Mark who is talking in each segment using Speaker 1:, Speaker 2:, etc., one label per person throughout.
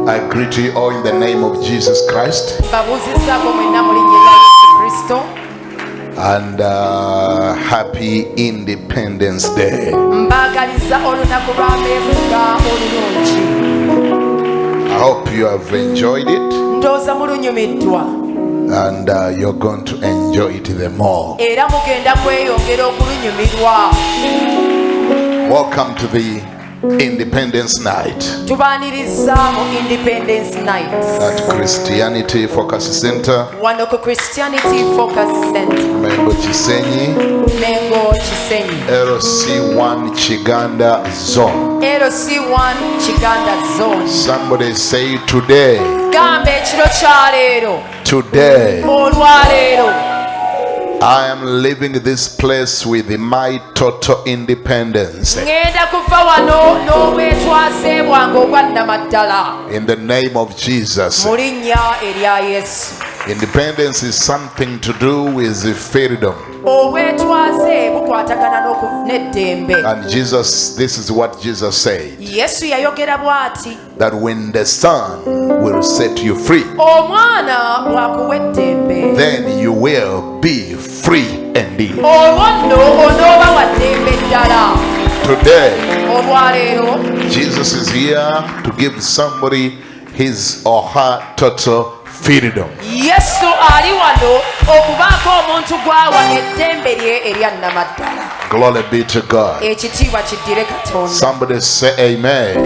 Speaker 1: I greet you all in the name of Jesus Christ. And happy Independence Day. I hope you have enjoyed it. And you're going to enjoy it the more. Welcome to the Independence Night at Christianity Focus Center. Mengo Chisenyi, LC1 Kiganda Zone. Somebody say today. Today. I am leaving this place with my total independence. In the name of Jesus. Independence is something to do with freedom. And Jesus, this is what Jesus said. That when the Son will set you free, then you will be free indeed. Today, Jesus is here to give somebody his or her total freedom. Glory be to God. Somebody say amen.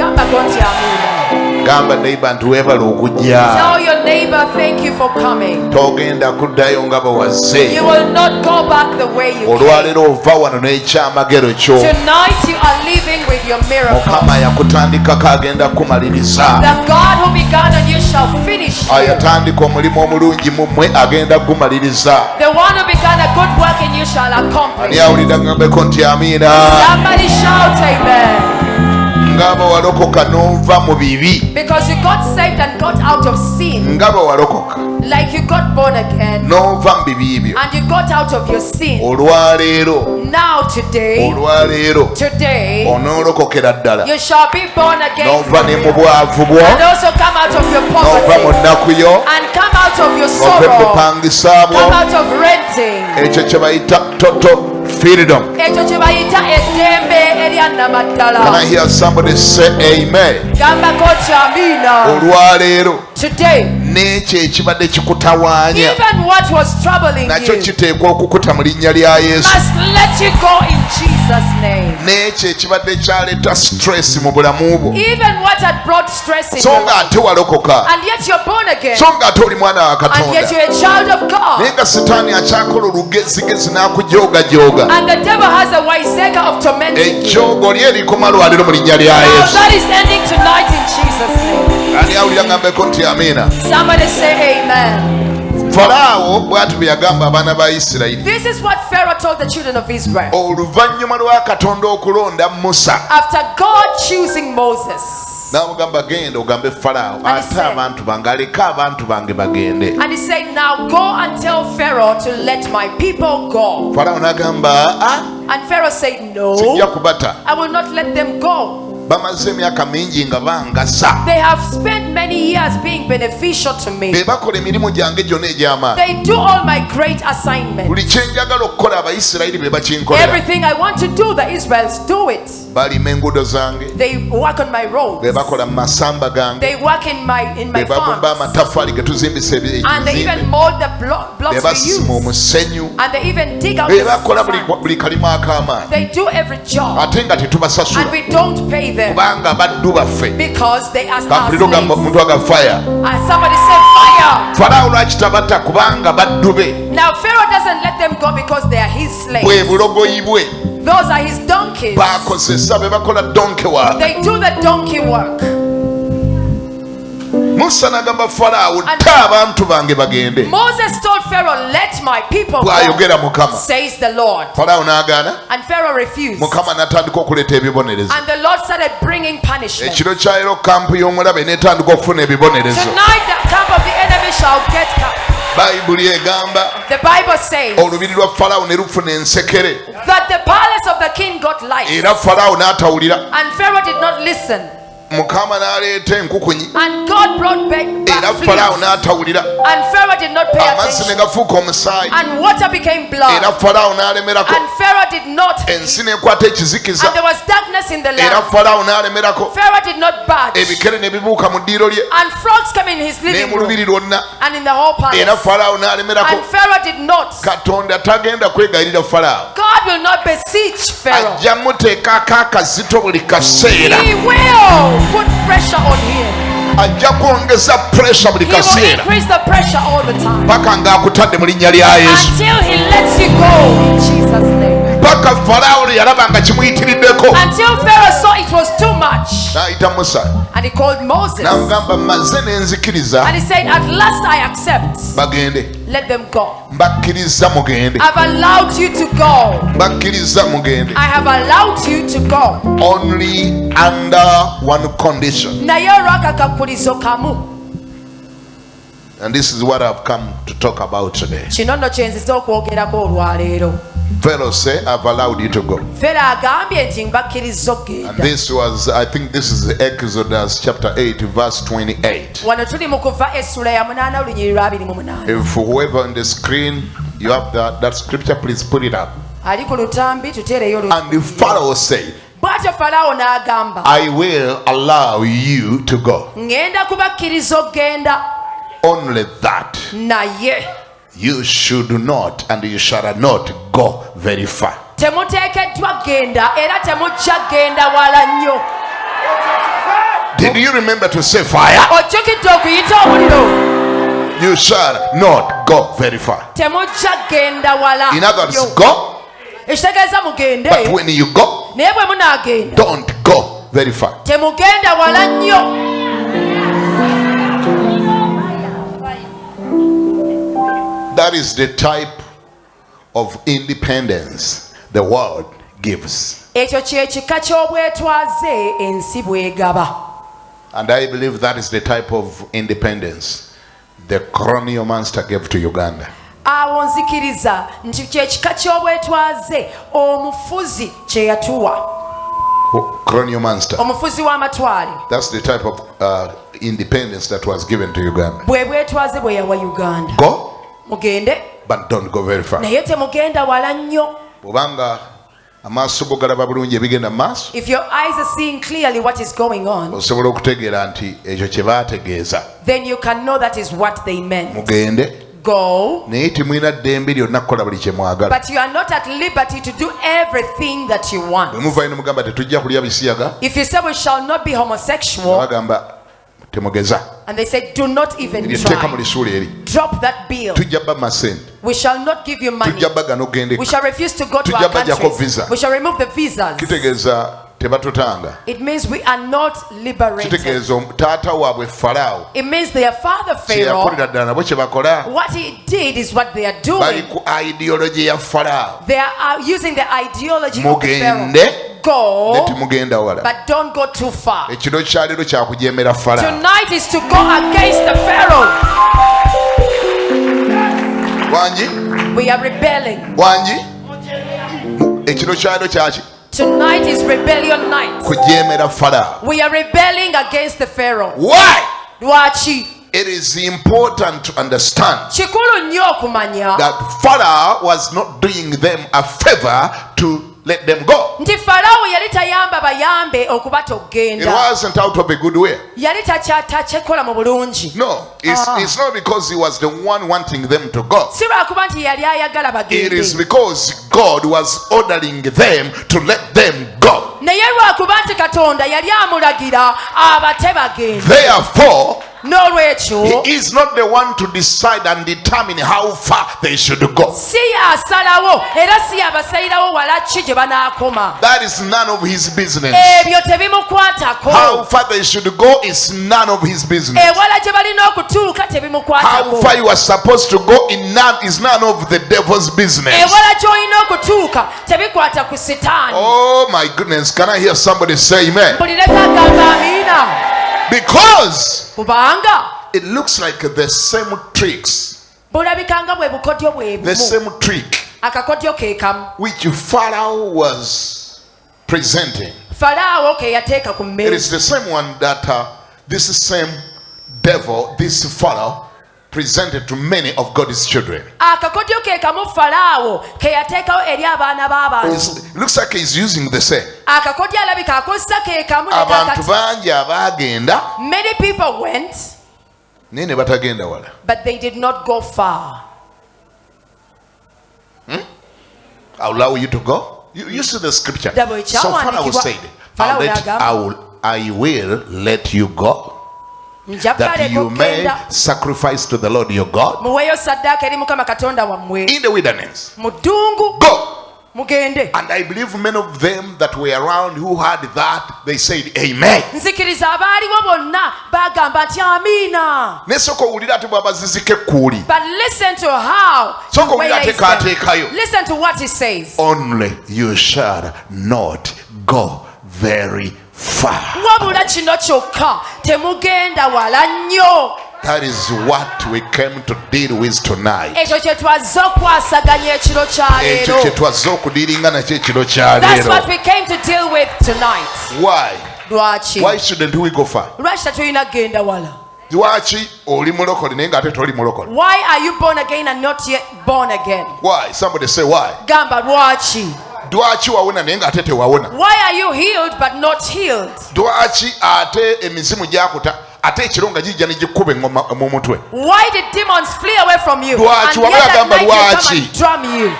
Speaker 1: Tell
Speaker 2: your neighbor thank you for coming. You will not go back the way you came. Tonight you are living with your miracle. The God who began on you shall finish you. The one who began a good work in you shall accomplish. Somebody shout amen. Because you got saved and got out of sin, like you got born again and you got out of your sin. Now today you shall be born again and also come out of your poverty and come out of your sorrow, come out of renting.
Speaker 1: Freedom. Can I hear somebody say amen?
Speaker 2: Today, even what was troubling you must let you go in Jesus' name. Even what had brought stress in your life, and yet you're born again, and yet you're a child of God, and the devil has a wiseacre of tormenting you. Now that is ending tonight in Jesus' name. Somebody say amen. This is what Pharaoh told the children of Israel after God choosing Moses. And he said, now go and tell Pharaoh to let my people go. And Pharaoh said, no, I will not let them go. They have spent many years being beneficial to me. They do all my great assignments. Everything I want to do, the Israelites do it. They work on my roads. They work in my farms. And they even mold the blocks we use. And they even dig out the sand. They do every job. And we don't pay them because they ask us slaves. And somebody said fire. Now Pharaoh doesn't let them go because they are his slaves. Those are his donkeys. They do the donkey work. Moses told Pharaoh, let my people go, says the Lord. And Pharaoh refused. And the Lord started bringing punishment. Tonight the camp of the enemy shall get cut. The Bible says that the palace of the king got light, and Pharaoh did not listen.
Speaker 1: Mukama n'aleeta enkukunyi
Speaker 2: and God brought back
Speaker 1: era Falaawo n'atawulira
Speaker 2: and Pharaoh did not pay
Speaker 1: amazzi ne
Speaker 2: attention
Speaker 1: gafuuka omusaayi
Speaker 2: and water became blood
Speaker 1: era Falaawo n'alemerako
Speaker 2: and Pharaoh did not
Speaker 1: ensi n'ekwata ekizikiza
Speaker 2: and there was darkness in the
Speaker 1: era
Speaker 2: land.
Speaker 1: Falaawo n'alemerako
Speaker 2: Pharaoh did not budge
Speaker 1: ebikere ne bibuuka mu ddiiro lye
Speaker 2: and frogs came in his
Speaker 1: ne
Speaker 2: living
Speaker 1: mu
Speaker 2: room
Speaker 1: lubiri lwonna
Speaker 2: and in the whole
Speaker 1: era
Speaker 2: palace.
Speaker 1: Falaawo n'alemerako.
Speaker 2: And Pharaoh did not.
Speaker 1: Katonda tagenda kwegayirira Falaawo.
Speaker 2: God will not beseech Pharaoh.
Speaker 1: Ajja muteekako akazito buli kaseera.
Speaker 2: He will put pressure on him.
Speaker 1: Ajja kwongeza pressure buli
Speaker 2: He will
Speaker 1: kaseera
Speaker 2: increase the pressure all the time
Speaker 1: paka ng'akutadde mu linnya lya Yesu.
Speaker 2: until he lets you go in Jesus' name.
Speaker 1: Paka Falaawo lwe yalaba nga kimuyitiriddeko
Speaker 2: Until Pharaoh saw it was too much.
Speaker 1: n'ayita Musa
Speaker 2: And he called Moses.
Speaker 1: n'amugamba mazze ne nzikiriza
Speaker 2: And he said, at last I accept.
Speaker 1: bagende.
Speaker 2: Let them go.
Speaker 1: Mbakkiriza mugende.
Speaker 2: I've allowed you to go.
Speaker 1: Mbakkiriza mugende.
Speaker 2: I have allowed you to go.
Speaker 1: Only under one condition.
Speaker 2: Naye olw'akakakulizo kamu.
Speaker 1: And this is what I've come to talk about today.
Speaker 2: Kino nno kye nzize okwogerako olwaleero.
Speaker 1: Pharaoh said, I've allowed you to go.
Speaker 2: Fera agambye nti mbakkiriza
Speaker 1: And
Speaker 2: okgenda.
Speaker 1: this was, I think this is Exodus chapter 8 verse 28.
Speaker 2: Wano tuli mu kuva essula ya 8 olunyiri lwa 28.
Speaker 1: If whoever on the screen you have that scripture, please put it up.
Speaker 2: Ali ku lutambi tuteereyo
Speaker 1: And the Pharaoh said,
Speaker 2: bw'atyo Falaawo n'agamba
Speaker 1: I will allow you to go.
Speaker 2: ngenda kubakkiriza okgenda
Speaker 1: Only that
Speaker 2: naye
Speaker 1: you should not and you shall not go very far.
Speaker 2: temuteekeddwa genda era temujja genda wala nnyo.
Speaker 1: Did you remember to say fire?
Speaker 2: Ojjukidde okuyita omuliro.
Speaker 1: You shall not go very far.
Speaker 2: Temujja genda wala
Speaker 1: In other words,
Speaker 2: nnyo.
Speaker 1: go,
Speaker 2: Ekitegeeza mugende
Speaker 1: but when you go,
Speaker 2: naye bwe munaagenda
Speaker 1: don't go very far.
Speaker 2: temugenda wala nnyo.
Speaker 1: That is the type of independence the world gives.
Speaker 2: Ekyo kye kika ky'obwetwaze ensi bw'egaba.
Speaker 1: And I believe that is the type of independence the colonial master gave to Uganda.
Speaker 2: Awo nzikiriza nti kye kika ky'obwetwaze omufuzi kye yatuwa.
Speaker 1: Colonial master.
Speaker 2: Omufuzi w'amatwale.
Speaker 1: That's the type of independence that was given to Uganda.
Speaker 2: Bwe bwetwaze bwe yawa Uganda.
Speaker 1: Go,
Speaker 2: Mugende
Speaker 1: but don't go very far.
Speaker 2: naye temugenda wala nnyo.
Speaker 1: Bw'obanga amaaso go galaba bulungi ebigenda mu maaso,
Speaker 2: If your eyes are seeing clearly what is going on,
Speaker 1: osobola okutegeera nti ekyo kye baategeeza.
Speaker 2: then you can know that is what they meant.
Speaker 1: Mugende,
Speaker 2: Go,
Speaker 1: naye temulina ddembe lyonna kukola buli kye mwagala.
Speaker 2: but you are not at liberty to do everything that you
Speaker 1: Bwe
Speaker 2: want.
Speaker 1: muvaayo ne mugamba tetujja kulya bisiyaga,
Speaker 2: If you say we shall not be homosexual,
Speaker 1: bagamba temugeza.
Speaker 2: and they say do not even
Speaker 1: Eryetteeka mu
Speaker 2: try,
Speaker 1: lisuula eri.
Speaker 2: drop that bill.
Speaker 1: Tujja bba masente.
Speaker 2: We shall not give you money.
Speaker 1: Tujja bba gano ogende.
Speaker 2: We shall refuse to go to
Speaker 1: Tujja
Speaker 2: our
Speaker 1: bajjako
Speaker 2: countries.
Speaker 1: visa.
Speaker 2: We shall remove the visas.
Speaker 1: Kitegeeza tebatutanga.
Speaker 2: It means we are not liberated.
Speaker 1: Kitegeeza taata waabwe Falaawo
Speaker 2: It means their father
Speaker 1: kye
Speaker 2: Pharaoh,
Speaker 1: yakolera ddala nabo kye bakola.
Speaker 2: what he did is what they are
Speaker 1: Bali
Speaker 2: doing.
Speaker 1: ku ideology ya Falaawo.
Speaker 2: They are using the ideology of the Pharaoh.
Speaker 1: Mugende ne
Speaker 2: Go,
Speaker 1: temugenda wala.
Speaker 2: but don't go too far.
Speaker 1: Ekiro kya leero kya kujeemera Falaawo.
Speaker 2: Tonight is to go against the Pharaoh.
Speaker 1: Wangi?
Speaker 2: We are rebelling.
Speaker 1: Wangi? Ekiro kya leero kyaki?
Speaker 2: Tonight is rebellion night.
Speaker 1: Kujeemera Falaawo.
Speaker 2: We are rebelling against the Pharaoh.
Speaker 1: Why?
Speaker 2: Lwaki?
Speaker 1: It is important to understand
Speaker 2: Kikulu nnyo okumanya
Speaker 1: that Pharaoh was not doing them a favor to let them go.
Speaker 2: nti Falaawo yali tayamba bayambe okubata
Speaker 1: It
Speaker 2: okgenda.
Speaker 1: wasn't out of a good way.
Speaker 2: Yali takyekola mu bulungi.
Speaker 1: No, it's not because he was the one wanting them to go.
Speaker 2: Si lwakuba nti yali ayagala
Speaker 1: It is
Speaker 2: bagende.
Speaker 1: because God was ordering them to let them go.
Speaker 2: Naye lwakuba nti Katonda yali amulagira abate bagende.
Speaker 1: Therefore,
Speaker 2: N'olwekyo
Speaker 1: he is not the one to decide and determine how far they should go.
Speaker 2: si yasalawo era si yabasalirawo wala ki gye banaakoma.
Speaker 1: That is none of his business.
Speaker 2: Ebyo tebimukwatako.
Speaker 1: How far they should go is none of his business.
Speaker 2: Ewala gye balina okutuuka
Speaker 1: How
Speaker 2: tebimukwatako.
Speaker 1: far you are supposed to go is none of the devil's business.
Speaker 2: Ewala gy'olina okutuuka tebikwata ku Sitaani.
Speaker 1: Oh my goodness, can I hear somebody say amen?
Speaker 2: Mpulireko agamba amiina.
Speaker 1: Because
Speaker 2: Kubanga
Speaker 1: it looks like the same tricks,
Speaker 2: bulabika nga bwe bukodyo bwe
Speaker 1: the
Speaker 2: bumu.
Speaker 1: same trick
Speaker 2: Akakodyo ke kamu.
Speaker 1: which Pharaoh was presenting. It is the same one that this same devil, this Pharaoh, presented to many of God's children. It looks like he's using the same.
Speaker 2: Many people went, but they did not go far.
Speaker 1: I'll allow you to go. You see the scripture. So Pharaoh said, I will let you go, that you may sacrifice to the Lord your God in the wilderness. Go. And I believe many of them that were around who heard that, they said amen.
Speaker 2: But listen to how listen to what he says.
Speaker 1: Only you shall not go very far. That is what we came to deal with tonight.
Speaker 2: That's what we came to deal with tonight.
Speaker 1: Why? Why shouldn't we go far? Why
Speaker 2: are you born again and not yet born again?
Speaker 1: Why? Somebody say why?
Speaker 2: Why are you healed but not healed?
Speaker 1: Why
Speaker 2: did demons flee away from you? And yet at night they come and drum you.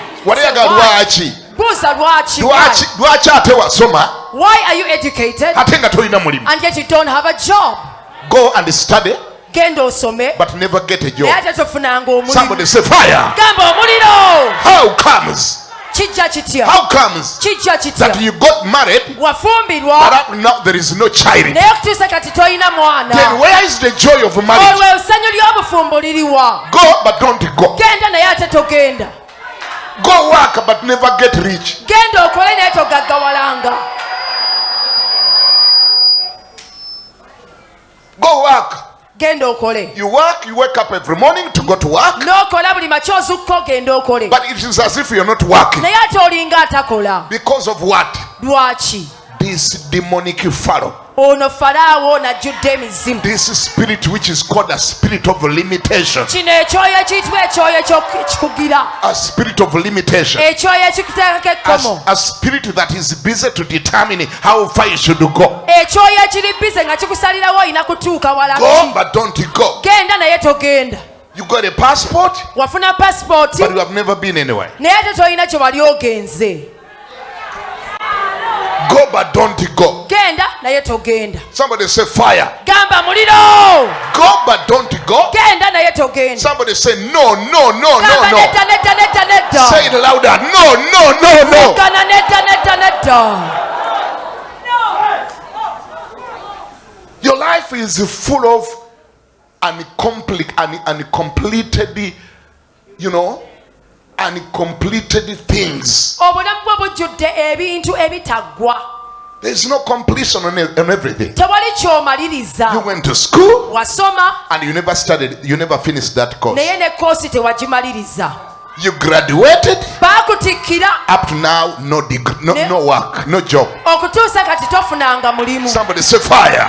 Speaker 2: Why are you educated and yet you don't have a job?
Speaker 1: Go and study but never get a job. Somebody say fire. How comes that you got married but now there is no child? Then where is the joy of marriage? Go but don't go. Go work but never get rich. Go work. You work, you wake up every morning to go to work, but it is as if you're not working. Because of what? This demonic Pharaoh. This spirit which is called a spirit of limitation. A spirit of limitation. A spirit that is busy to determine how far you should go. Go but don't go. You got a passport but you have never been anywhere. Go but don't go. Somebody say fire. Go but don't go. Somebody say no. Say it louder. No. Your life is full of uncompleted, uncompleted things. There's no completion on everything. You went to school and you never studied, you never finished that course. You graduated, up to now no degree, no work, no job. Somebody say fire.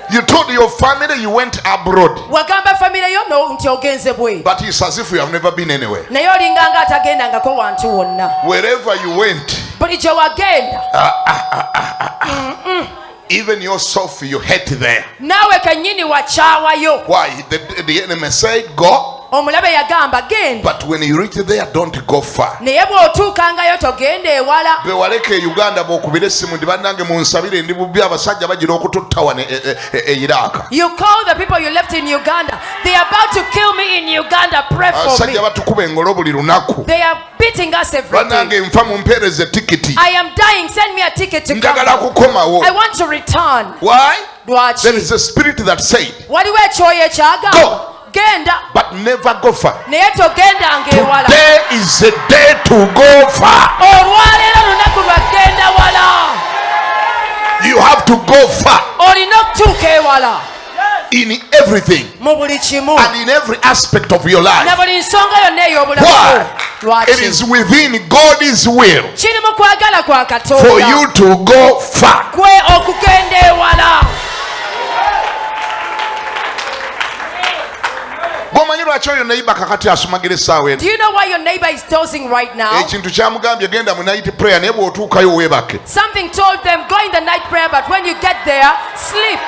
Speaker 1: You told your family you went abroad, but it's as if you have never been anywhere. Wherever you went, even yourself you hate there. Why? The enemy said go, but when you reach there don't go far. You call
Speaker 2: the people you left in Uganda. They are about to kill me in Uganda. Pray for me. They are beating us every day. I am dying. Send me a ticket to come. I want to return.
Speaker 1: Why? There is a spirit that said go but never go far. Today is a day to go far. You have to go far. in everything and in every aspect of your life. Why? It is within God's will for you to go far. Do you
Speaker 2: know why your neighbor is dozing right now? Something told them, go in the night prayer, but when you get there, sleep.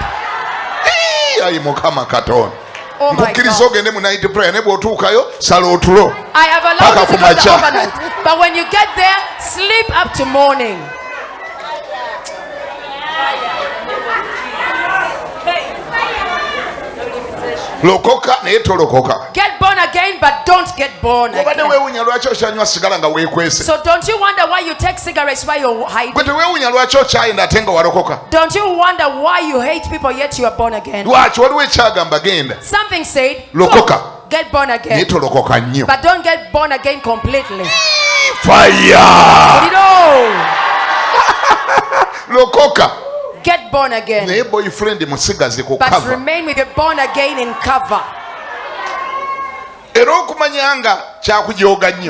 Speaker 2: Oh my God. I have allowed you to go the overnight, but when you get there, sleep up to morning. Get born again, but don't get born again. So don't you wonder why you take cigarettes while you're hiding? Don't you wonder why you hate people yet you are born again? Something said, get born again, but don't get born again completely.
Speaker 1: Fire!
Speaker 2: Get born again, but remain with your born again in cover.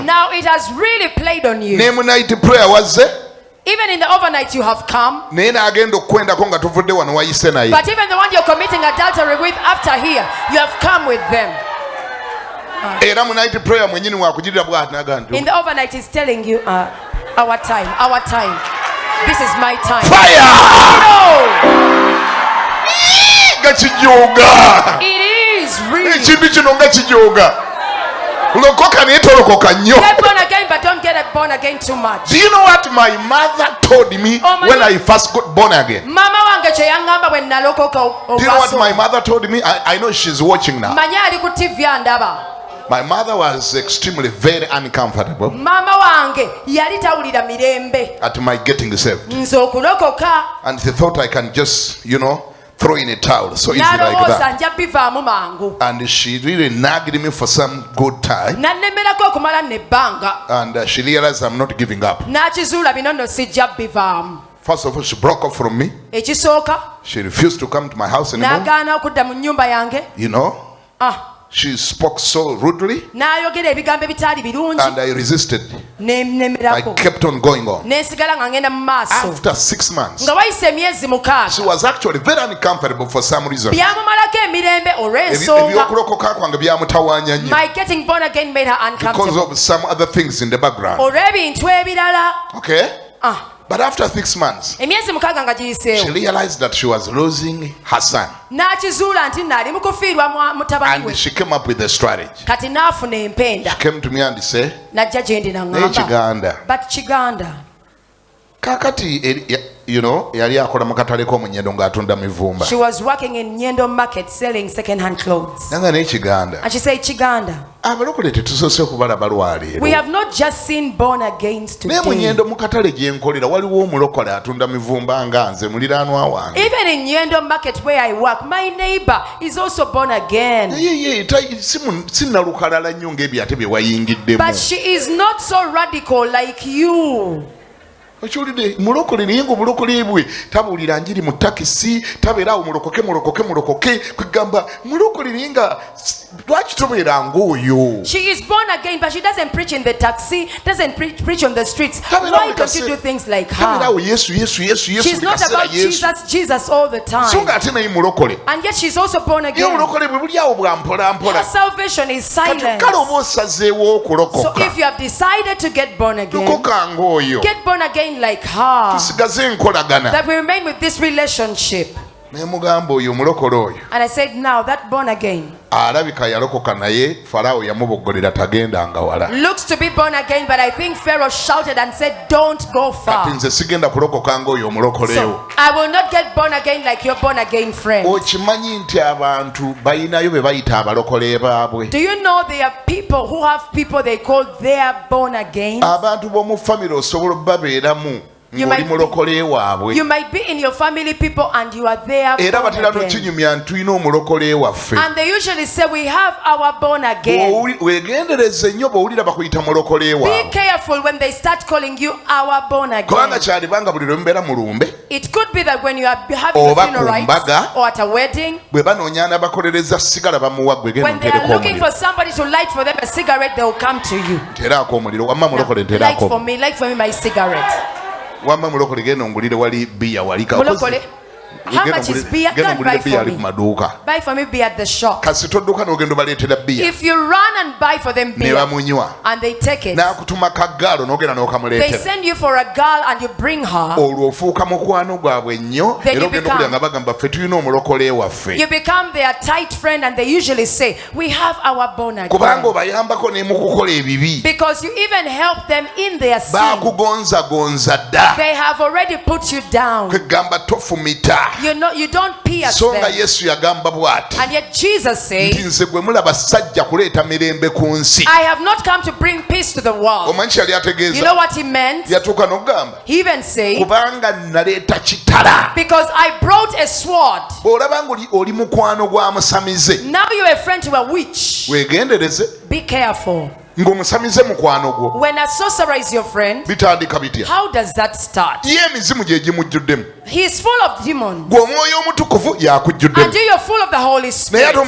Speaker 2: Now it has really played on you. Even in the overnight you have come, but even the one you're committing adultery with after here, you have come with them. In the overnight he's telling you, our time. This is my time.
Speaker 1: Fire!
Speaker 2: It is real. Get born again, but don't get born again too much.
Speaker 1: Do you know what my mother told me when I first got born again? Do you know what my mother told me? I know she's watching now. My mother was extremely very uncomfortable at my getting saved. And they thought I can just, throw in a towel so easy like that. And she really nagged me for some good time. And she realized I'm not giving up. First of all, she broke off from me. She refused to come to my house anymore. She spoke so rudely, and I resisted. I kept on going on. After 6 months, she was actually very uncomfortable for some reason.
Speaker 2: My getting born again made her uncomfortable
Speaker 1: because of some other things in the background. Okay? But after 6 months, she realized that she was losing her son. And she came up with a strategy. She came to me and said, "Hey, Kiganda.
Speaker 2: But Kiganda,
Speaker 1: Kakati, she
Speaker 2: was working in Nyendo market selling second-hand clothes. And she said, Kiganda, we have not just seen born again today. Even in Nyendo market where I work, my neighbor is also born again. But she is not so radical like you.
Speaker 1: Mulokole bwe tabulira njiri mu takisi tabera mulokoke kwigamba mulokole linga lwaki tobeera ng'oyo.
Speaker 2: She is born again, but she doesn't preach in the taxi, doesn't preach on the streets. Why don't you do things like her? She's not about Jesus all the time. And yet she's also born again. Her salvation is silent. So if you have decided to get born again, get born again like her, that we remain with this relationship. And I said, now that born again looks to be born again, but I think Pharaoh shouted and said, don't go far. So I will not get born again like your born again friend. Do you know there are people who have people they call their born again? You might be in your family people and you are there born again. And they usually say we have our born again. Be careful when they start calling you our born again. It could be that when you are having a funeral rites or at a wedding, when they are looking for somebody to light for them a cigarette, they will come to you. Light for me my cigarette. Mulokole, how much is beer? Go and buy for me. Buy for me beer at the shop. If you run and buy for them beer and they take it, they send you for a girl and you bring her, then you become their tight friend and they usually say, we have our born again. Because you even help them in their sin. They have already put you down. You don't pierce them. And yet Jesus said, I have not come to bring peace to the world. You know what he meant? He even said, because I brought a sword. Now you're a friend to a witch. Be careful. When a sorcerer is your friend, how does that start? He is full of demons. And you're full of the Holy Spirit. But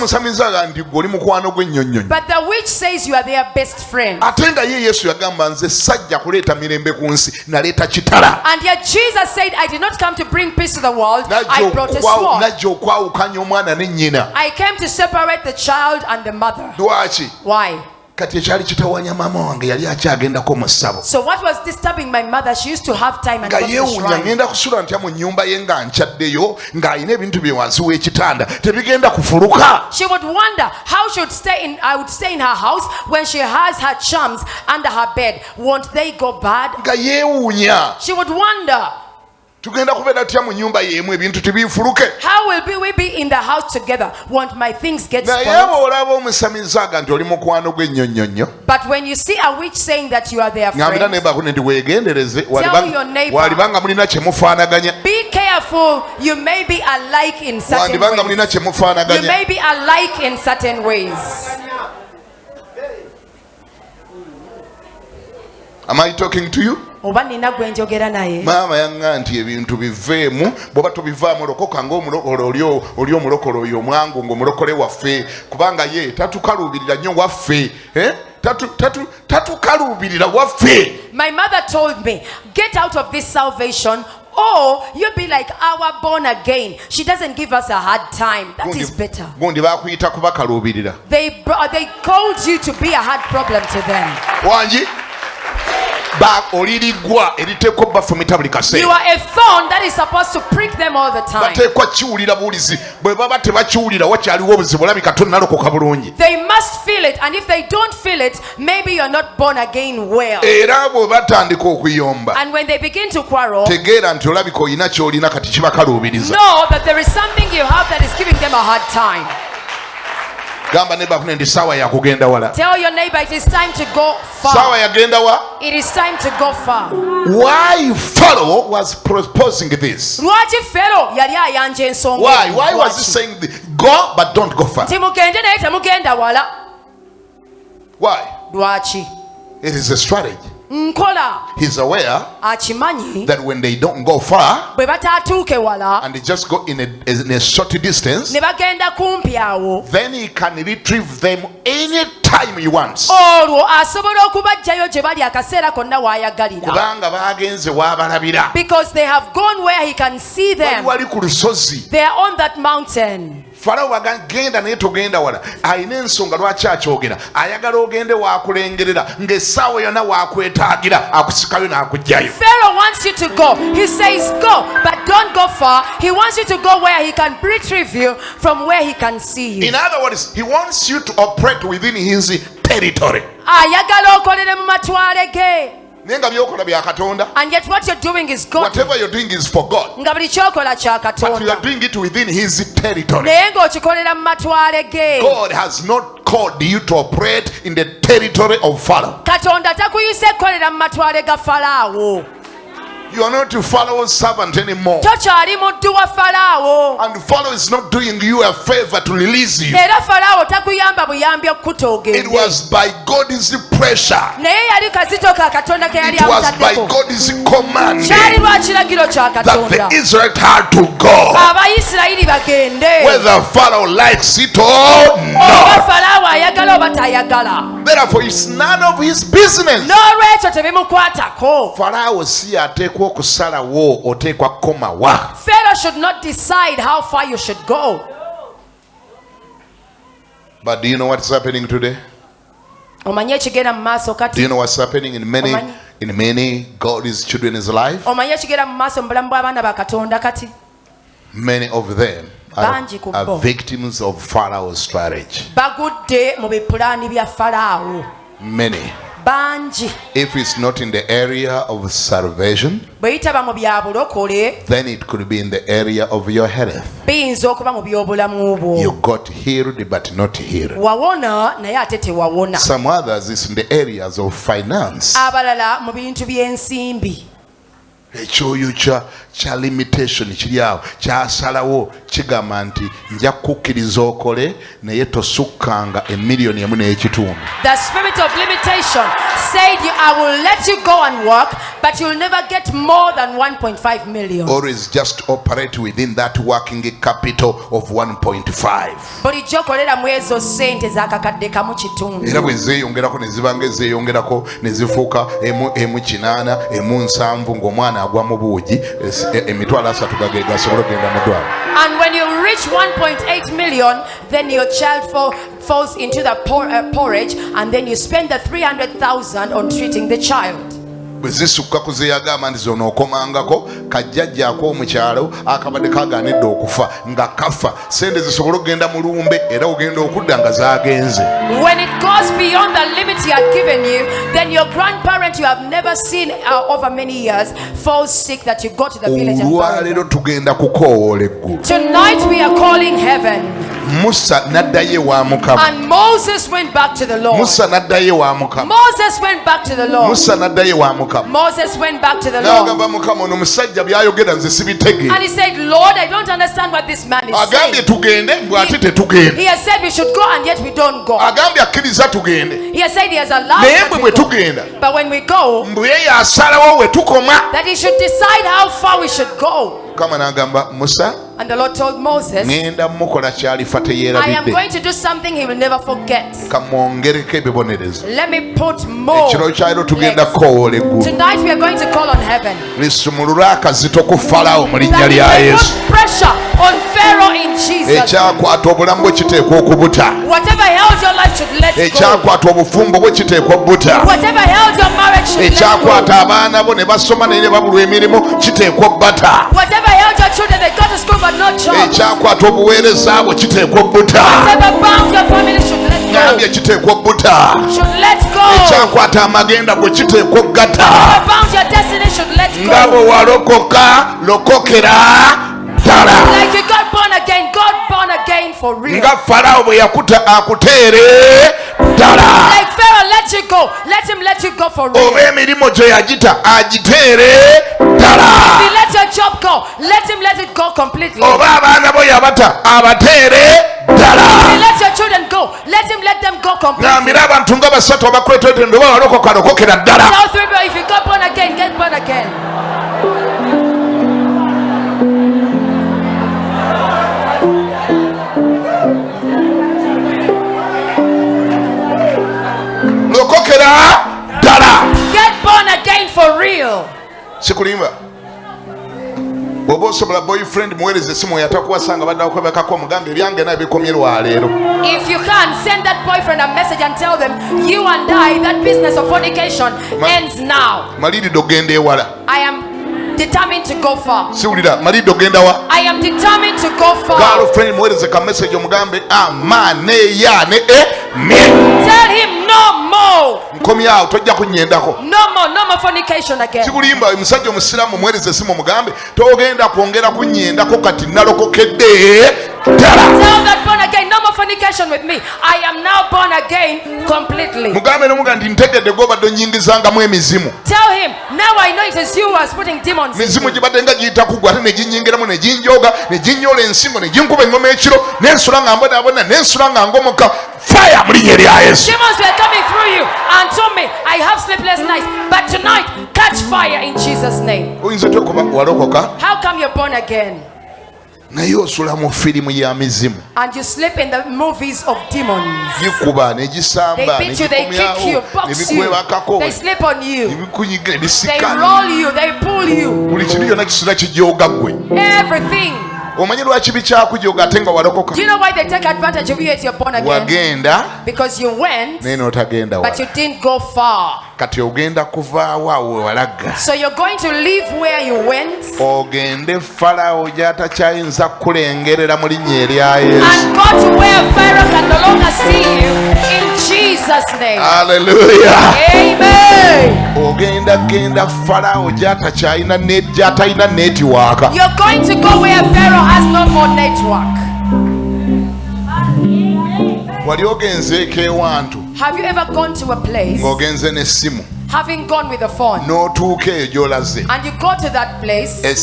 Speaker 2: the witch says you are their best friend. And yet Jesus said, I did not come to bring peace to the world. I brought a sword. I came to separate the child and the mother. Why? So what was disturbing my mother? She used to have time and go to the shrine. She would wonder how I would stay in her house when she has her charms under her bed. Won't they go bad? She would wonder. How will we be in the house together? Won't my things get spoiled? But when you see a witch saying that you are their friend, tell your neighbor, be careful, you may be alike in certain ways. You may be alike in certain ways.
Speaker 1: Am I talking to you?
Speaker 2: Mama
Speaker 1: yanga nti ebintu biveemu bwoba tubivaamu lokoka ng'oli omulokole oyo omwangu ng'omulokole waffe kubanga ye tatukaluubirira nnyo waffe tatukaluubirira waffe.
Speaker 2: My mother told me, get out of this salvation or you'll be like our born again. She doesn't give us a hard time. That is better. They called you to be a hard problem to them. You are a thorn that is supposed to prick them all the time. They must feel it, and if they don't feel it, maybe you're not born again well. And when they begin to quarrel, know that there is something you have that is giving them a hard time. Tell your neighbor it is time to go far. It is time to go far.
Speaker 1: Why Pharaoh was proposing this? Why was he saying this? Go but don't go far. Why? It is a strategy. He's aware that when they don't go far and they just go in a short distance, then he can retrieve them anytime he wants.
Speaker 2: Because they have gone where he can see them. They are on that mountain.
Speaker 1: Pharaoh agenda naye togenda wala alina ensonga lwaki akyogera ayagala ogende waakulengerera ng'essaawa yonna waakwetaagira akusikayo n'akugjayo.
Speaker 2: Pharaoh wants you to go. He says go, but don't go far. He wants you to go where he can retrieve you from where he can see you.
Speaker 1: In other words, he wants you to operate within his territory.
Speaker 2: Ayagala okolere mu matwale ge.
Speaker 1: And
Speaker 2: yet what you're doing is God.
Speaker 1: Whatever you're doing is for God. But you are doing it within his territory. God has not called you to operate in the territory of Pharaoh. You are not Pharaoh's servant anymore. And Pharaoh is not doing you a favor to release you. It was by God's pressure. It was by God's command that the Israelites had to go. Whether Pharaoh likes it or not. Therefore, it's none of his business. Pharaoh
Speaker 2: should not decide how far you should go.
Speaker 1: But do you know what's happening today? Do you know what's happening in many God's children's life? Many of them are victims of Pharaoh's strategy. Many. If it's not in the area of salvation, then it could be in the area of your health. You got healed but not healed. Some others is in the areas of finance. Ekyoyo kya limitation kiri awo kyasalawo kigamba nti nja kukkiriza okole naye tosukkanga emiliyoni emu n'ekitundu.
Speaker 2: The spirit of limitation said I will let you go and work but you'll never get more than 1.5 million.
Speaker 1: Always just operate within that working capital of 1.5.
Speaker 2: Bulijjo kolera mu ezo sente zakakadde kamu kitundu.
Speaker 1: Era bwe zeeyongerako ne zibanga zeeyongerako ne zifuuka emu kinaana emu nsanvu ng'omwana agwa mu buugi emitwalo asatu gasobola okugenda mu ddwaliro.
Speaker 2: And when you reach 1.8 million, then your child falls into the porridge, and then you spend the 300,000 on treating the child.
Speaker 1: Bwe zisukka ku zeeyagamba nti zona okomangako kajjajja ak'omukyalo akabadde kagaanidde okufa nga kafa sente zisobola okugenda mu lumbe era ogenda okudda nga zaagenze.
Speaker 2: When it goes beyond the limit he had given you, then your grandparent you have never seen over many years falls sick that you go to the village and bury them.
Speaker 1: Tugenda kukoowoola eggulu.
Speaker 2: Tonight we are calling heaven.
Speaker 1: Musa n'addayo ewa Mukama.
Speaker 2: And Moses went back to the Lord.
Speaker 1: Musa n'addayo ewa Mukama.
Speaker 2: Moses went back to the Lord.
Speaker 1: Musa n'addayo ewa Mukama.
Speaker 2: Moses went back to the Lord. And he said, Lord, I don't understand what this man is saying. He has said we should go and yet we don't go. He has said he has allowed us to go. But when we go, that he should decide how far we should go. And the Lord told Moses, I am going to do something he will never forget. Let me put more. Tonight we are going to call on heaven. That we may put pressure on Pharaoh in Jesus. Whatever held your life should let go. Whatever held your marriage should let go. Whatever held your children, they go to school but not jobs. Whatever bound your family should let go. Should let go. Whatever bound your destiny should let go. Like you got born again for real. Like Pharaoh let you go. Let him let you go for real. If he let your job go, let him let it go completely. If he let your children go, let him let them go completely. Tell 3 people, if you got born again, get born again. Get born again for real.
Speaker 1: boyfriend muwereze simu yatakuwasanga badde akwebekako mugambe ebyange naye bikomye lwaleero.
Speaker 2: If you can, send that boyfriend a message and tell them you and I, that business of fornication ends now.
Speaker 1: Maliriddde ogenda ewala.
Speaker 2: I am determined to go far.
Speaker 1: Siwulira maliriddde ogenda wa.
Speaker 2: I am determined to go far.
Speaker 1: Girlfriend muwereze ka message omugambe amaane ya ne me.
Speaker 2: Tell him no more.
Speaker 1: Nkomyawo tojja kunnyendako.
Speaker 2: No more fornication again.
Speaker 1: Sikulimba omusajja omusiraamu muwereze simu mugambe togenda kwongera kunnyendako kati nalokokedde.
Speaker 2: Tell that born again no more fornication with me. I am now born again completely. Tell him, now I know it is you who are putting demons in me.
Speaker 1: Fire!
Speaker 2: Demons were coming through you and told me I have sleepless nights, but tonight catch fire in Jesus' name. How come you're born again? And you sleep in the movies of demons. They beat you, they kick you, box you, they sleep on you, they roll you, they pull you. Everything. Do you know why they take advantage of you as you're born again? Because you went, but you didn't go far. So you're going to leave where you went and go to where Pharaoh can no longer see you, in Jesus' name.
Speaker 1: Hallelujah.
Speaker 2: Amen. You're going to go where Pharaoh has no more network. Have you ever gone to a place having gone with a phone, and you go to that place and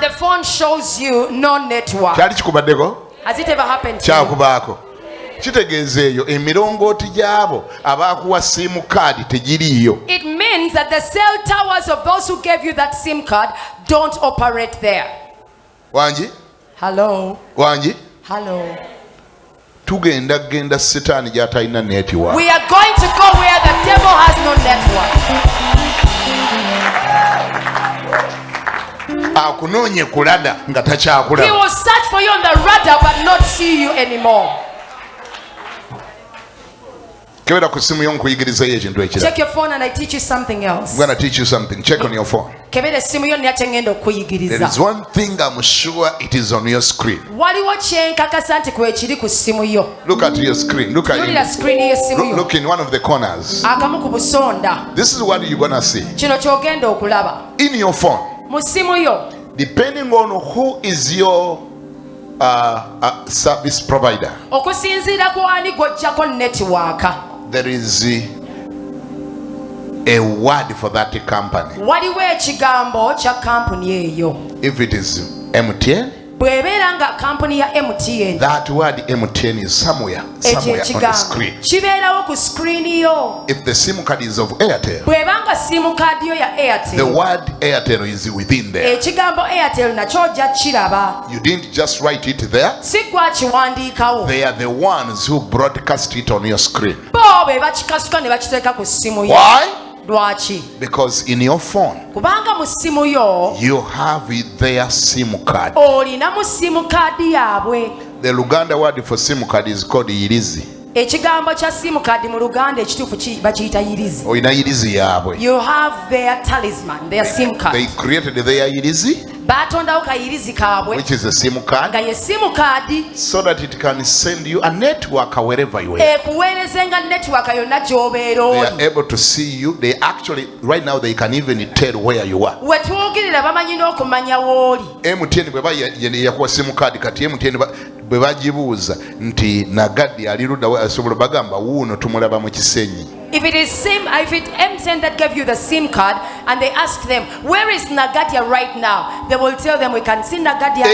Speaker 2: the phone shows you no network? Has it ever happened to you? It means that the cell towers of those who gave you that SIM card don't operate there. Hello. Hello. We are going to go where the devil has no network. He will search for you on the radar but not see you anymore. Check your phone and I teach you something else.
Speaker 1: I'm going to teach you something. Check on your phone. There is one thing I'm sure it is on your screen. Look at your screen. Look at it. Look in one of the corners. This is what you're going to see. In your phone. Depending on who is your service provider, there is a word for that company. If it is MTN, that word MTN is somewhere on the screen. If the SIM card is of Airtel, the word Airtel is within there. You didn't just write it there. They are the ones who broadcast it on your screen. Why? Because in your phone you have their SIM card. The Luganda word for SIM card is called Irizi. You have their talisman, their SIM card. They created their Irizi, which is a SIM card, so that it can send you a network wherever you are. They are able to see you. They actually, right now, they can even tell where you are. If it is MTN that gave you the SIM card and they ask them, where is Nagadia right now? They will tell them, we can see Nagadia.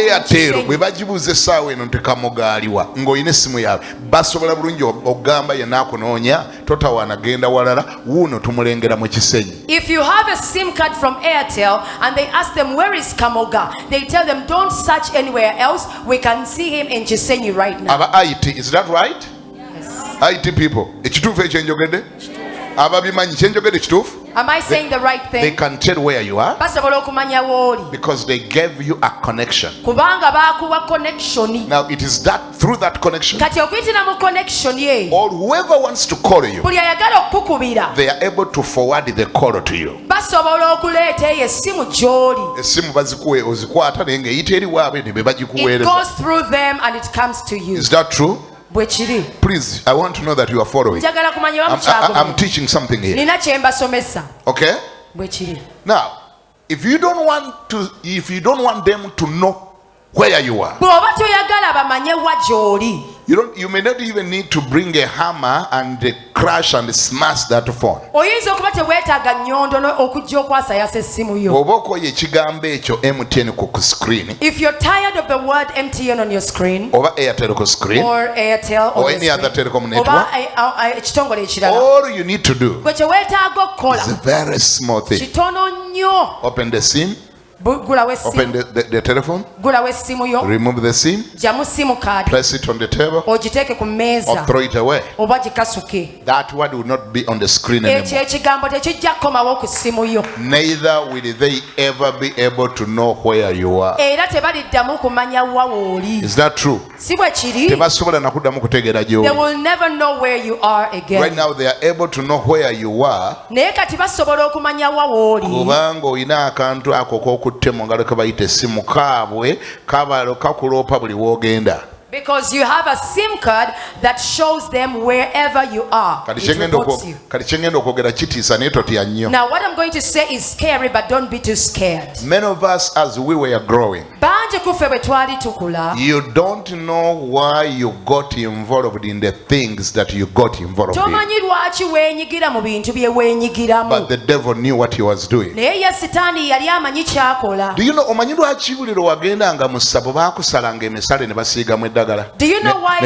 Speaker 1: If you have a SIM card from Airtel and they ask them, where is Kamoga? They tell them, don't search anywhere else. We can see him in Chisenyi right now. Is that right? IT people, am I saying the right thing? They can tell where you are because they gave you a connection. Now it is that through that connection, or whoever wants to call you, they are able to forward the call to you. It goes through them and it comes to you. Is that true? Please, I want to know that you are following. I'm teaching something here. Okay? Now, if you don't want them to know where you are. You may not even need to bring a hammer and crash and smash that phone.
Speaker 2: If you're tired of the word MTN on your screen,
Speaker 1: or Airtel,
Speaker 2: or
Speaker 1: any other telecom network, all you need to do is a very small thing. Open the SIM. Open the telephone, remove the SIM, place it on the table, or throw it away. That word will not be on the screen anymore. Neither will they ever be able to know where you are. Is that true?
Speaker 2: They will never know where you are again.
Speaker 1: Right now they are able to know where you are.
Speaker 2: Because you have a SIM card that shows them wherever you are. Now what I'm going to say is scary, but don't be too scared.
Speaker 1: Many of us, as we were growing, you don't know why you got involved in the things that you got involved in. But the devil knew what he was doing. Do you know
Speaker 2: Do you know why?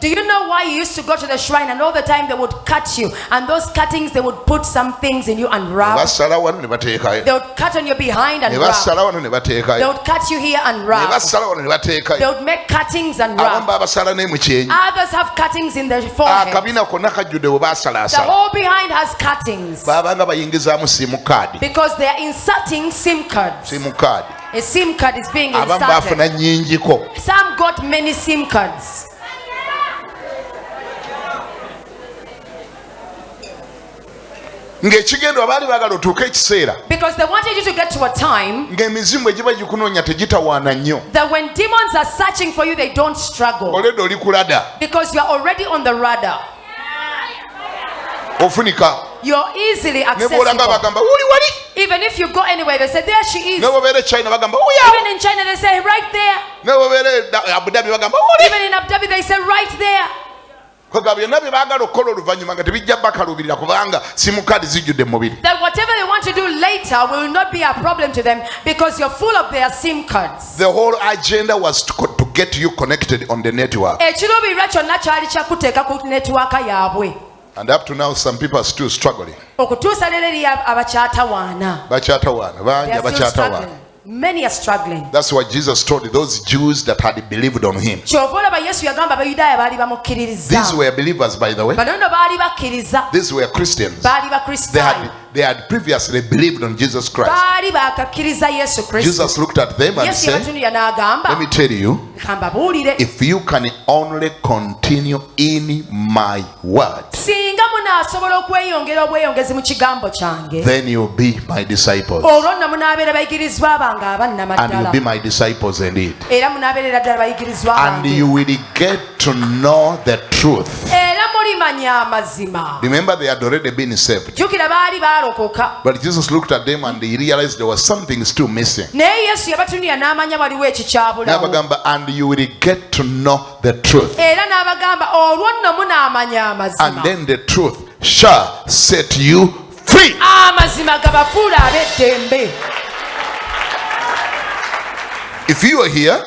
Speaker 2: Do you know why you used to go to the shrine and all the time they would cut you, and those cuttings they would put some things in you and rub? They would cut on your behind and rub. They would cut you here and rub. They would make cuttings and rub. Others have cuttings in their forehead. The whole behind has cuttings because they are inserting SIM cards. A SIM card is being inserted. Some got many SIM cards. Because they wanted you to get to a time that when demons are searching for you, they don't struggle. Because you are already on the radar. You're easily accessible. Even if you go anywhere, they say, there she is. Even in China, they say, right there. Even in Abu Dhabi, they say, right there. That whatever they want to do later will not be a problem to them because you're full of their SIM cards.
Speaker 1: The whole agenda was to get you connected on the network. And up to now, some people are still struggling.
Speaker 2: Many are struggling.
Speaker 1: That's why Jesus told those Jews that had believed on him. These were believers, by the way. These were Christians. They had previously believed on Jesus Christ. Jesus looked at them and said, let me tell you, if you can only continue in my word, then you'll be my disciples. And you'll be my disciples indeed. And you will get to know the truth. Remember, they had already been saved. But Jesus looked at them and he realized there was something still missing. And you will get to know the truth. And then the truth shall set you free. If you are here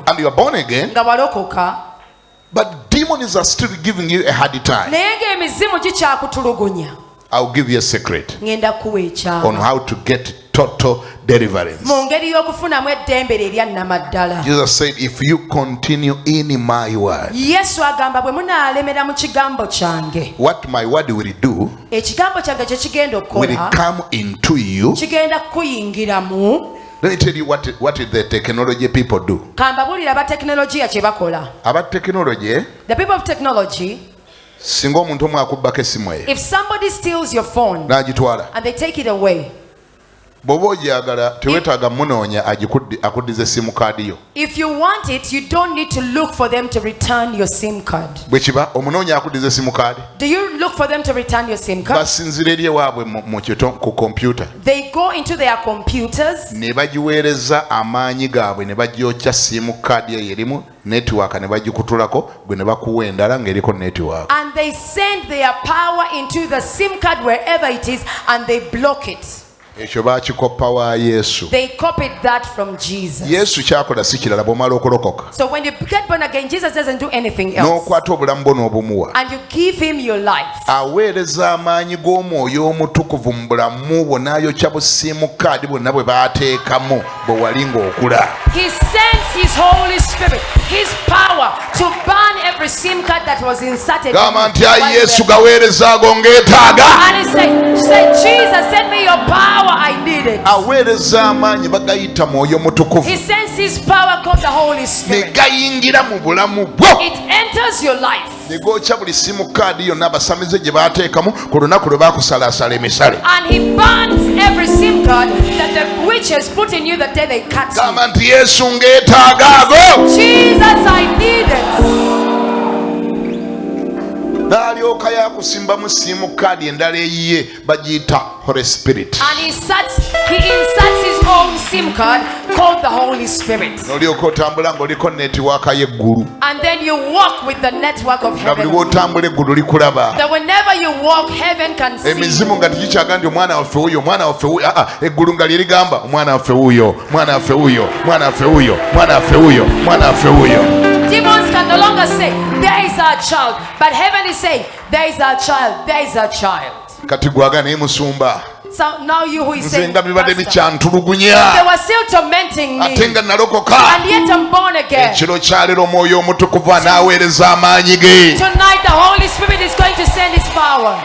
Speaker 1: and you are born again, but demons are still giving you a hard time, I'll give you a secret on how to get total deliverance. Jesus said, if you continue in my word, what my word will do will come into you. Let me tell you what the technology people do. About technology,
Speaker 2: the people of technology, if somebody steals your phone and they take it away, If you want it, you don't need to look for them to return your SIM card. Do you look for them to return your SIM card? They go into their computers and they send their power into the SIM card wherever it is and they block it. They copied that from Jesus. So when you get born again, Jesus doesn't do anything else. And you give him your life. He sends his Holy Spirit, his power, to burn every SIM card that was inserted. And he said, Jesus, send me your power. I need it. He sends his power called the Holy Spirit. It enters your life. And he burns every SIM card that the witches put in you the day they cut you. Jesus, I need it. Holy Spirit. And he inserts his own SIM card called the Holy Spirit. And then you walk with the network of heaven. That whenever you walk, heaven can see. Demons can no longer say, there is our child. But heaven is saying, there is our child, there is our child. So now you who is saying, they were still tormenting me, and yet I'm born again. Tonight the Holy Spirit is going to send his power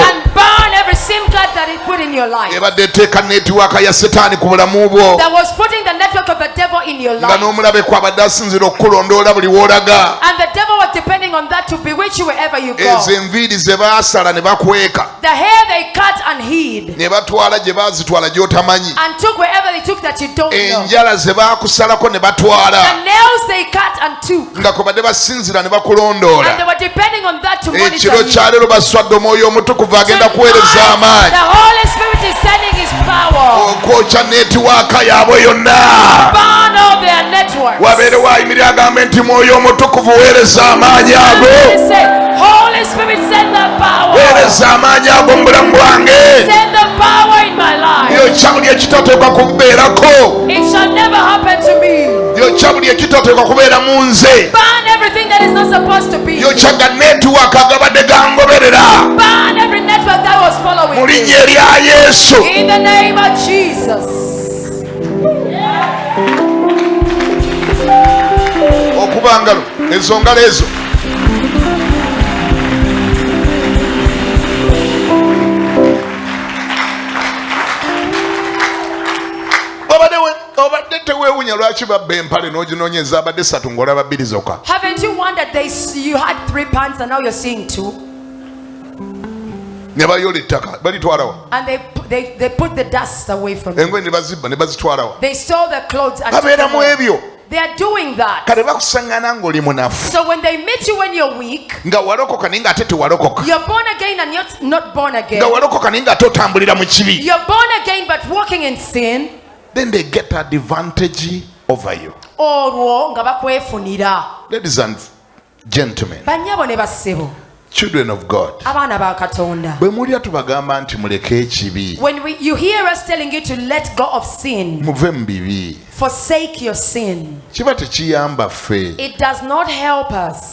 Speaker 2: and burn every SIM card that he put in your life, that was putting the network of the devil in your life. And the devil was depending on that to bewitch you wherever you go. The hair they cut and hid, and took wherever they took that you don't know. The nails they cut and took, and they were depending on that to monitor you. The Holy Spirit is sending his power. Burn all their networks. Holy Spirit, send the power. Send the power in my life. It shall never happen to me. Burn everything that is not supposed to be. Burn every network that was following me. In the name of Jesus. Haven't you wondered you had 3 pants and now you're seeing 2? And they put the dust away from you. They stole the clothes and they are doing that. So when they meet you when you're weak, you're born again and you're not born again. You're born again but walking in sin.
Speaker 1: Then they get advantage over you. Ladies and gentlemen, children of God, when
Speaker 2: you hear us telling you to let go of sin, forsake your sin, it does not help us.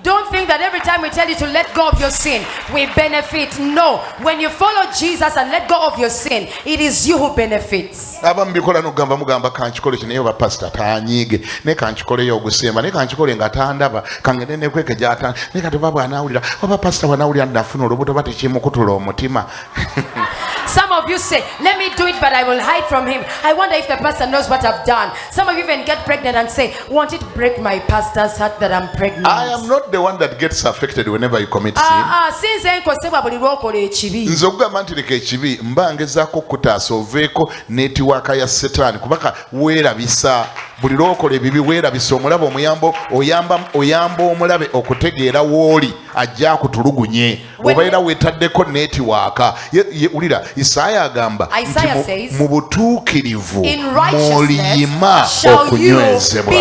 Speaker 2: Don't think that every time we tell you to let go of your sin, we benefit. No. When you follow Jesus and let go of your sin, it is you who benefits.
Speaker 1: Abambikola no gamba mugamba kanchikole kine ba pastor taanyige ne kanchikole yo gusemba ne kanchikole ngatandaba kangene ne kweke jata ne kati baba anawulira oba pastor wanawulira ndafuna olubuto bati chimukutula omutima.
Speaker 2: Some of you say, let me do it, but I will hide from him. I wonder if the pastor knows what I've done. Some of you even get pregnant and say, won't it break my pastor's heart that I'm pregnant?
Speaker 1: I am not the one that gets affected whenever you commit sin. Nzogamba nti leka ekibi mbangezako kutaasa oveeko netiwaaka ya Setaani kubaka weerabisa buli lwokola ebibi weerabisa omulabe omuyambo oyamba omulabe okutegeera w'oli ajja akutulugunye obeera weetaddeko netiwaaka. Ulira Isaaya agamba nti mu butuukirivu mw'oliyima okunywezebwa.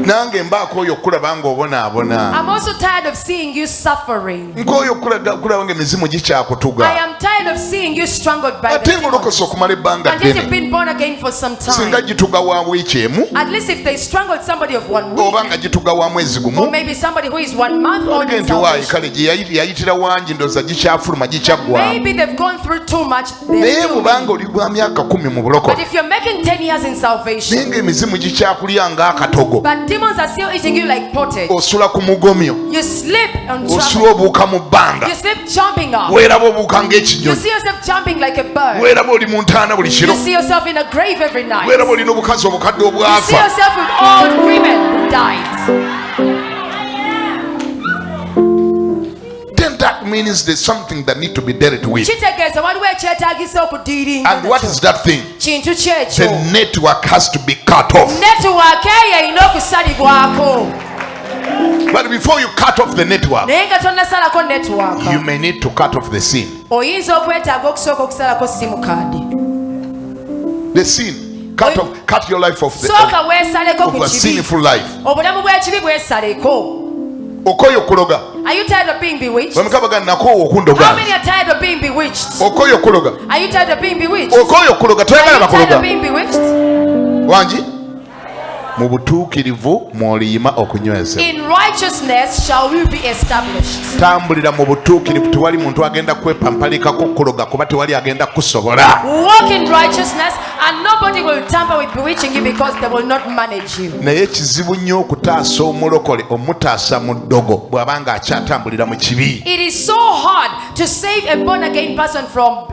Speaker 1: Nange mbaako oyo kulabanga obonaabona.
Speaker 2: I'm also tired of seeing you suffering.
Speaker 1: Nk'oyo kulabanga emizimu gikyakutuga.
Speaker 2: I am tired of seeing you strangled by the
Speaker 1: demons. Ate ng'olokosa okumala ebbanga ddene.
Speaker 2: And yet you've been born again for some time.
Speaker 1: Singa gituga wa wiiki emu.
Speaker 2: At least if they strangled somebody of 1 week.
Speaker 1: Oba nga gituga wa mwezi gumu.
Speaker 2: Or maybe somebody who is 1 month old in salvation.
Speaker 1: Kale gye yayitira wangi ndowooza gikyafuluma gikyaggwa.
Speaker 2: Maybe they've gone through too much.
Speaker 1: Naye bw'obanga oli bwa myaka 10 mu bulokole.
Speaker 2: But if you're making 10 years in salvation.
Speaker 1: Naye ng'emizimu gikyakulya ng'akatogo.
Speaker 2: But demons are still eating you like pottage.
Speaker 1: Osula ku mugomyo.
Speaker 2: You sleep on trouble.
Speaker 1: Osula obuuka mu bbanga.
Speaker 2: You sleep jumping up.
Speaker 1: Weeraba obuuka ng'ekinyonyi.
Speaker 2: You see yourself jumping like a bird.
Speaker 1: Weeraba oli mu ntaana buli kiro.
Speaker 2: You see yourself in a grave every night.
Speaker 1: Weeraba oli n'obukazi obukadde obwafa.
Speaker 2: You see yourself with old women who died.
Speaker 1: Then that means there's something that need to be dealt with. And what is that thing? The network has to be cut off. But before you cut off the network, you may need to cut off the sin. The sin. Cut your life off of a sinful life. Okoyo kuloga.
Speaker 2: Are you tired of being bewitched?
Speaker 1: How many
Speaker 2: are tired of being bewitched?
Speaker 1: Okoyo kuloga.
Speaker 2: Are you tired of being bewitched?
Speaker 1: Okoyo kuloga.
Speaker 2: Are you tired of being bewitched?
Speaker 1: Wanji? Mu butuukirivu mw'oliyima okunywezebwa.
Speaker 2: In righteousness shall we be established.
Speaker 1: Tambulira mu butuukirivu tewali muntu agenda kwepampalikako kuloga kuba tewali agenda kusobola.
Speaker 2: Walk in righteousness and nobody will tamper with bewitching you because they will not manage you.
Speaker 1: Naye kizibu nnyo okutaasa omulokole omutaasa mu ddogo bw'abanga akyatambulira mu kibi.
Speaker 2: It is so hard to save a born again person from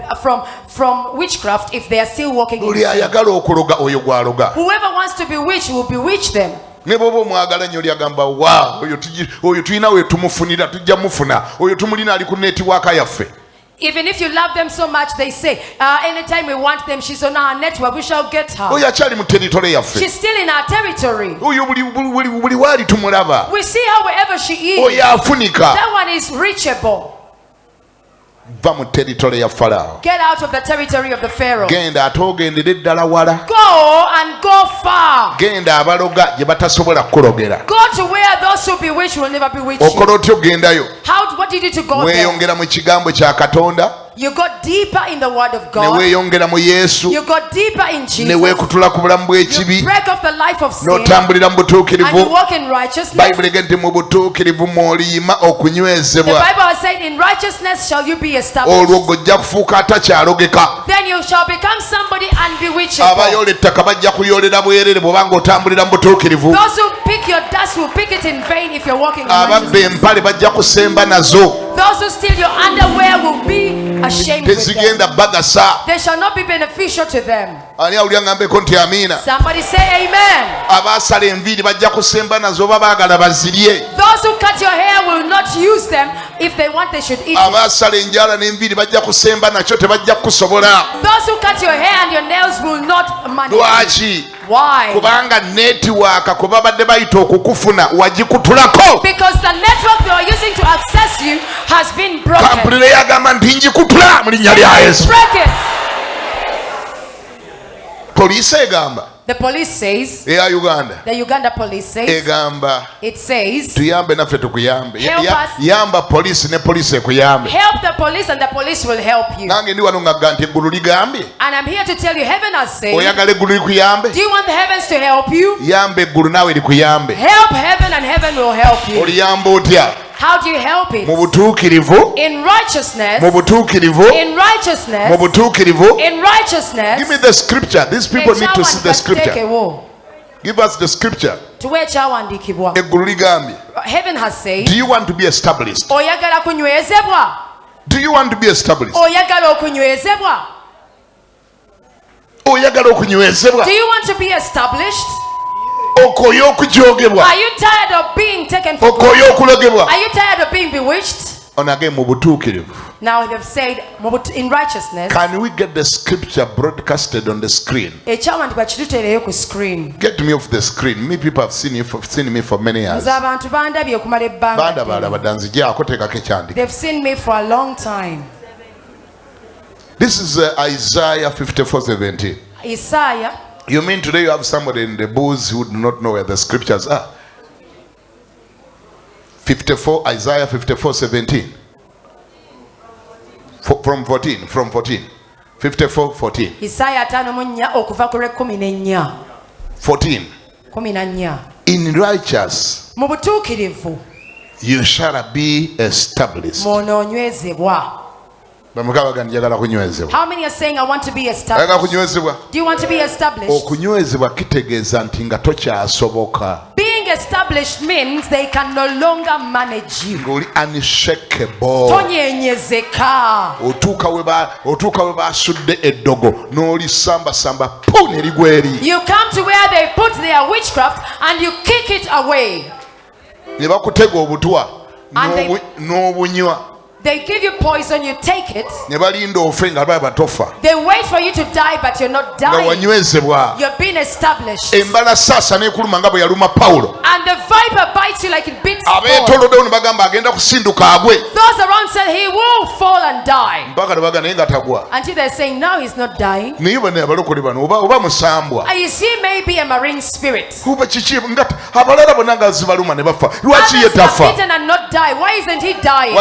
Speaker 2: witchcraft if they are still walking in sin.
Speaker 1: Ayagala okuloga oyo gw'aloga.
Speaker 2: Whoever wants to bewitch will bewitch them.
Speaker 1: Ne bw'oba omwagala nnyo lyagamba wa oyo tulina we tumufunira tujja mufuna oyo tumulina ali ku netiwaaka yaffe.
Speaker 2: Even if you love them so much, they say, anytime we want them, she's on our network, we shall get her.
Speaker 1: Oyo akyali mu territory yaffe.
Speaker 2: She's still in our territory.
Speaker 1: Oyo buli waali tumulaba.
Speaker 2: We see her wherever she is.
Speaker 1: Oyo afunika.
Speaker 2: That one is reachable.
Speaker 1: Va mu territory ya Farao.
Speaker 2: Get out of the territory of the Pharaoh.
Speaker 1: Genda atoogendere ddala wala.
Speaker 2: Go and go far.
Speaker 1: Genda abaloga gye batasobola kukologera.
Speaker 2: Go to where those who bewitch will never bewitch you.
Speaker 1: Okola otyo gendayo.
Speaker 2: What did you do to go there?
Speaker 1: Weeyongera mu kigambo kya Katonda.
Speaker 2: You got deeper in the word of God.
Speaker 1: Ne weeyongera mu Yesu.
Speaker 2: You got deeper in Jesus.
Speaker 1: Ne weekutula ku bulamu bw'ekibi.
Speaker 2: You break off the life of sin.
Speaker 1: N'otambulira mu butuukirivu.
Speaker 2: And you walk in righteousness.
Speaker 1: Bayibuli egenda nti mu butuukirivu mw'oliyima okunywezebwa.
Speaker 2: The Bible has said, in righteousness shall you be established.
Speaker 1: Olwo gojja kufuuka atakyalogeka.
Speaker 2: Then you shall become somebody unbewitchable.
Speaker 1: Abayoola ettaka bajja kuyoolera bwerere bw'obanga otambulira mu butuukirivu.
Speaker 2: Those who pick your dust will pick it in vain if you're walking in righteousness.
Speaker 1: Ababba empale bajja kusemba nazo.
Speaker 2: Those who steal your underwear will be ashamed with them. They shall not be beneficial to them. Somebody say amen. Those who cut your hair will not use them. If they want, they should eat it. Those who cut your hair and your nails will not manage. Why? Because the network they are using to access you has been broken.
Speaker 1: Police egamba
Speaker 2: The police says, the Uganda police says, it says, help us, help the police and the police will help you. And I'm here to tell you, heaven has said, do you want the heavens to help you? Help heaven and heaven will help you. How do you help it? In righteousness. In righteousness. In righteousness.
Speaker 1: Give me the scripture. These people need to see the scripture. Give us the scripture.
Speaker 2: Heaven has said,
Speaker 1: do you want to be established? Do you want to be established?
Speaker 2: Do you want to be established? Are you tired of being taken for granted? Are you tired of being bewitched? Now they've said in righteousness.
Speaker 1: Can we get the scripture broadcasted on the screen? Get me off the screen. Me people have seen me for many years.
Speaker 2: They've seen me for a long time.
Speaker 1: This is Isaiah 54:17.
Speaker 2: Isaiah.
Speaker 1: You mean today you have somebody in the booth who do not know where the scriptures are? 54, Isaiah 54:17. From 14. 54:14.
Speaker 2: Isaiah
Speaker 1: 14. In righteous you shall be established.
Speaker 2: How many are saying I want to be established? Do you want to be established? Being established means they can no longer manage you.
Speaker 1: Unshakable.
Speaker 2: You come to where they put their witchcraft and you kick it away. And they give you poison, you take it. They wait for you to die, but you're not dying. You're being established. And the viper bites you like it beats Paul. Those around said he will fall and die. Until they're saying now he's not dying. And you see maybe a marine spirit. Others have bitten and not die. Why isn't he dying?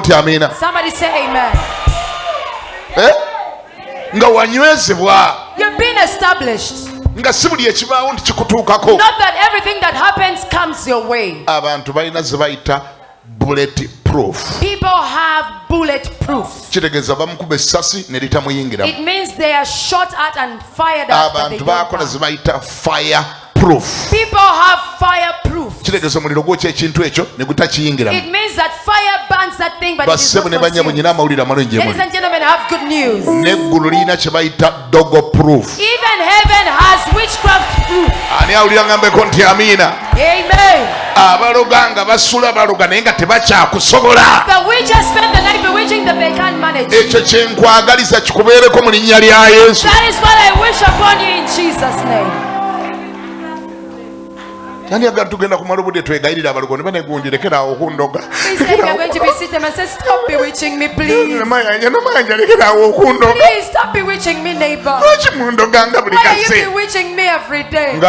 Speaker 2: Somebody say amen. You're being established. Not that everything that happens comes your way. People have bulletproof. It means they are shot at and fired at, but they don't die. People have fireproof. It means that fire burns that thing, but it is not consumed. Ladies and gentlemen, I have good news. Even heaven has witchcraft proof. Amen. The witches spend the night bewitching them, they can't manage. That is what I wish upon you in Jesus' name.
Speaker 1: They say we are going to
Speaker 2: visit them and say, stop bewitching me, please. Please stop bewitching me, neighbor. Why are you bewitching me every day? Who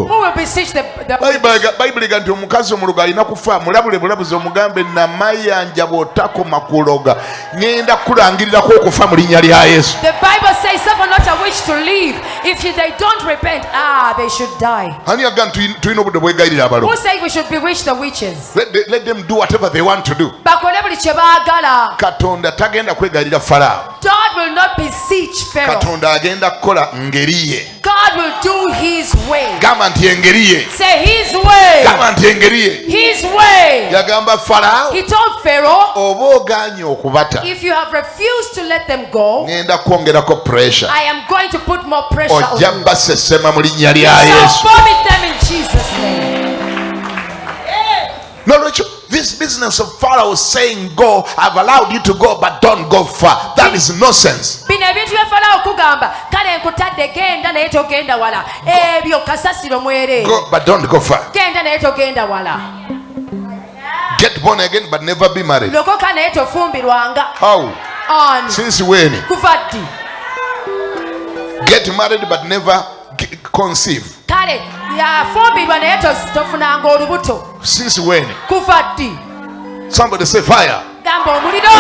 Speaker 2: will beseech the The Bible says suffer not a witch to live. If they don't repent, they should die. Who say we should bewitch the witches?
Speaker 1: Let them do whatever they want to do. God
Speaker 2: will not beseech Pharaoh. God will do his way. Say his way. His way. He told Pharaoh, if you have refused to let them go, I am going to put more pressure on you. You shall vomit them in Jesus' name.
Speaker 1: No, this business of Pharaoh saying go, I've allowed you to go, but don't go far. That is nonsense. Go, but don't go far. Get born again, but never be married. How? Since when? Get married, but never conceive?
Speaker 2: Kale yafumbirwa naye tofunanga olubuto.
Speaker 1: Since when?
Speaker 2: Kuva ddi?
Speaker 1: Somebody say fire.
Speaker 2: Gamba omuliro.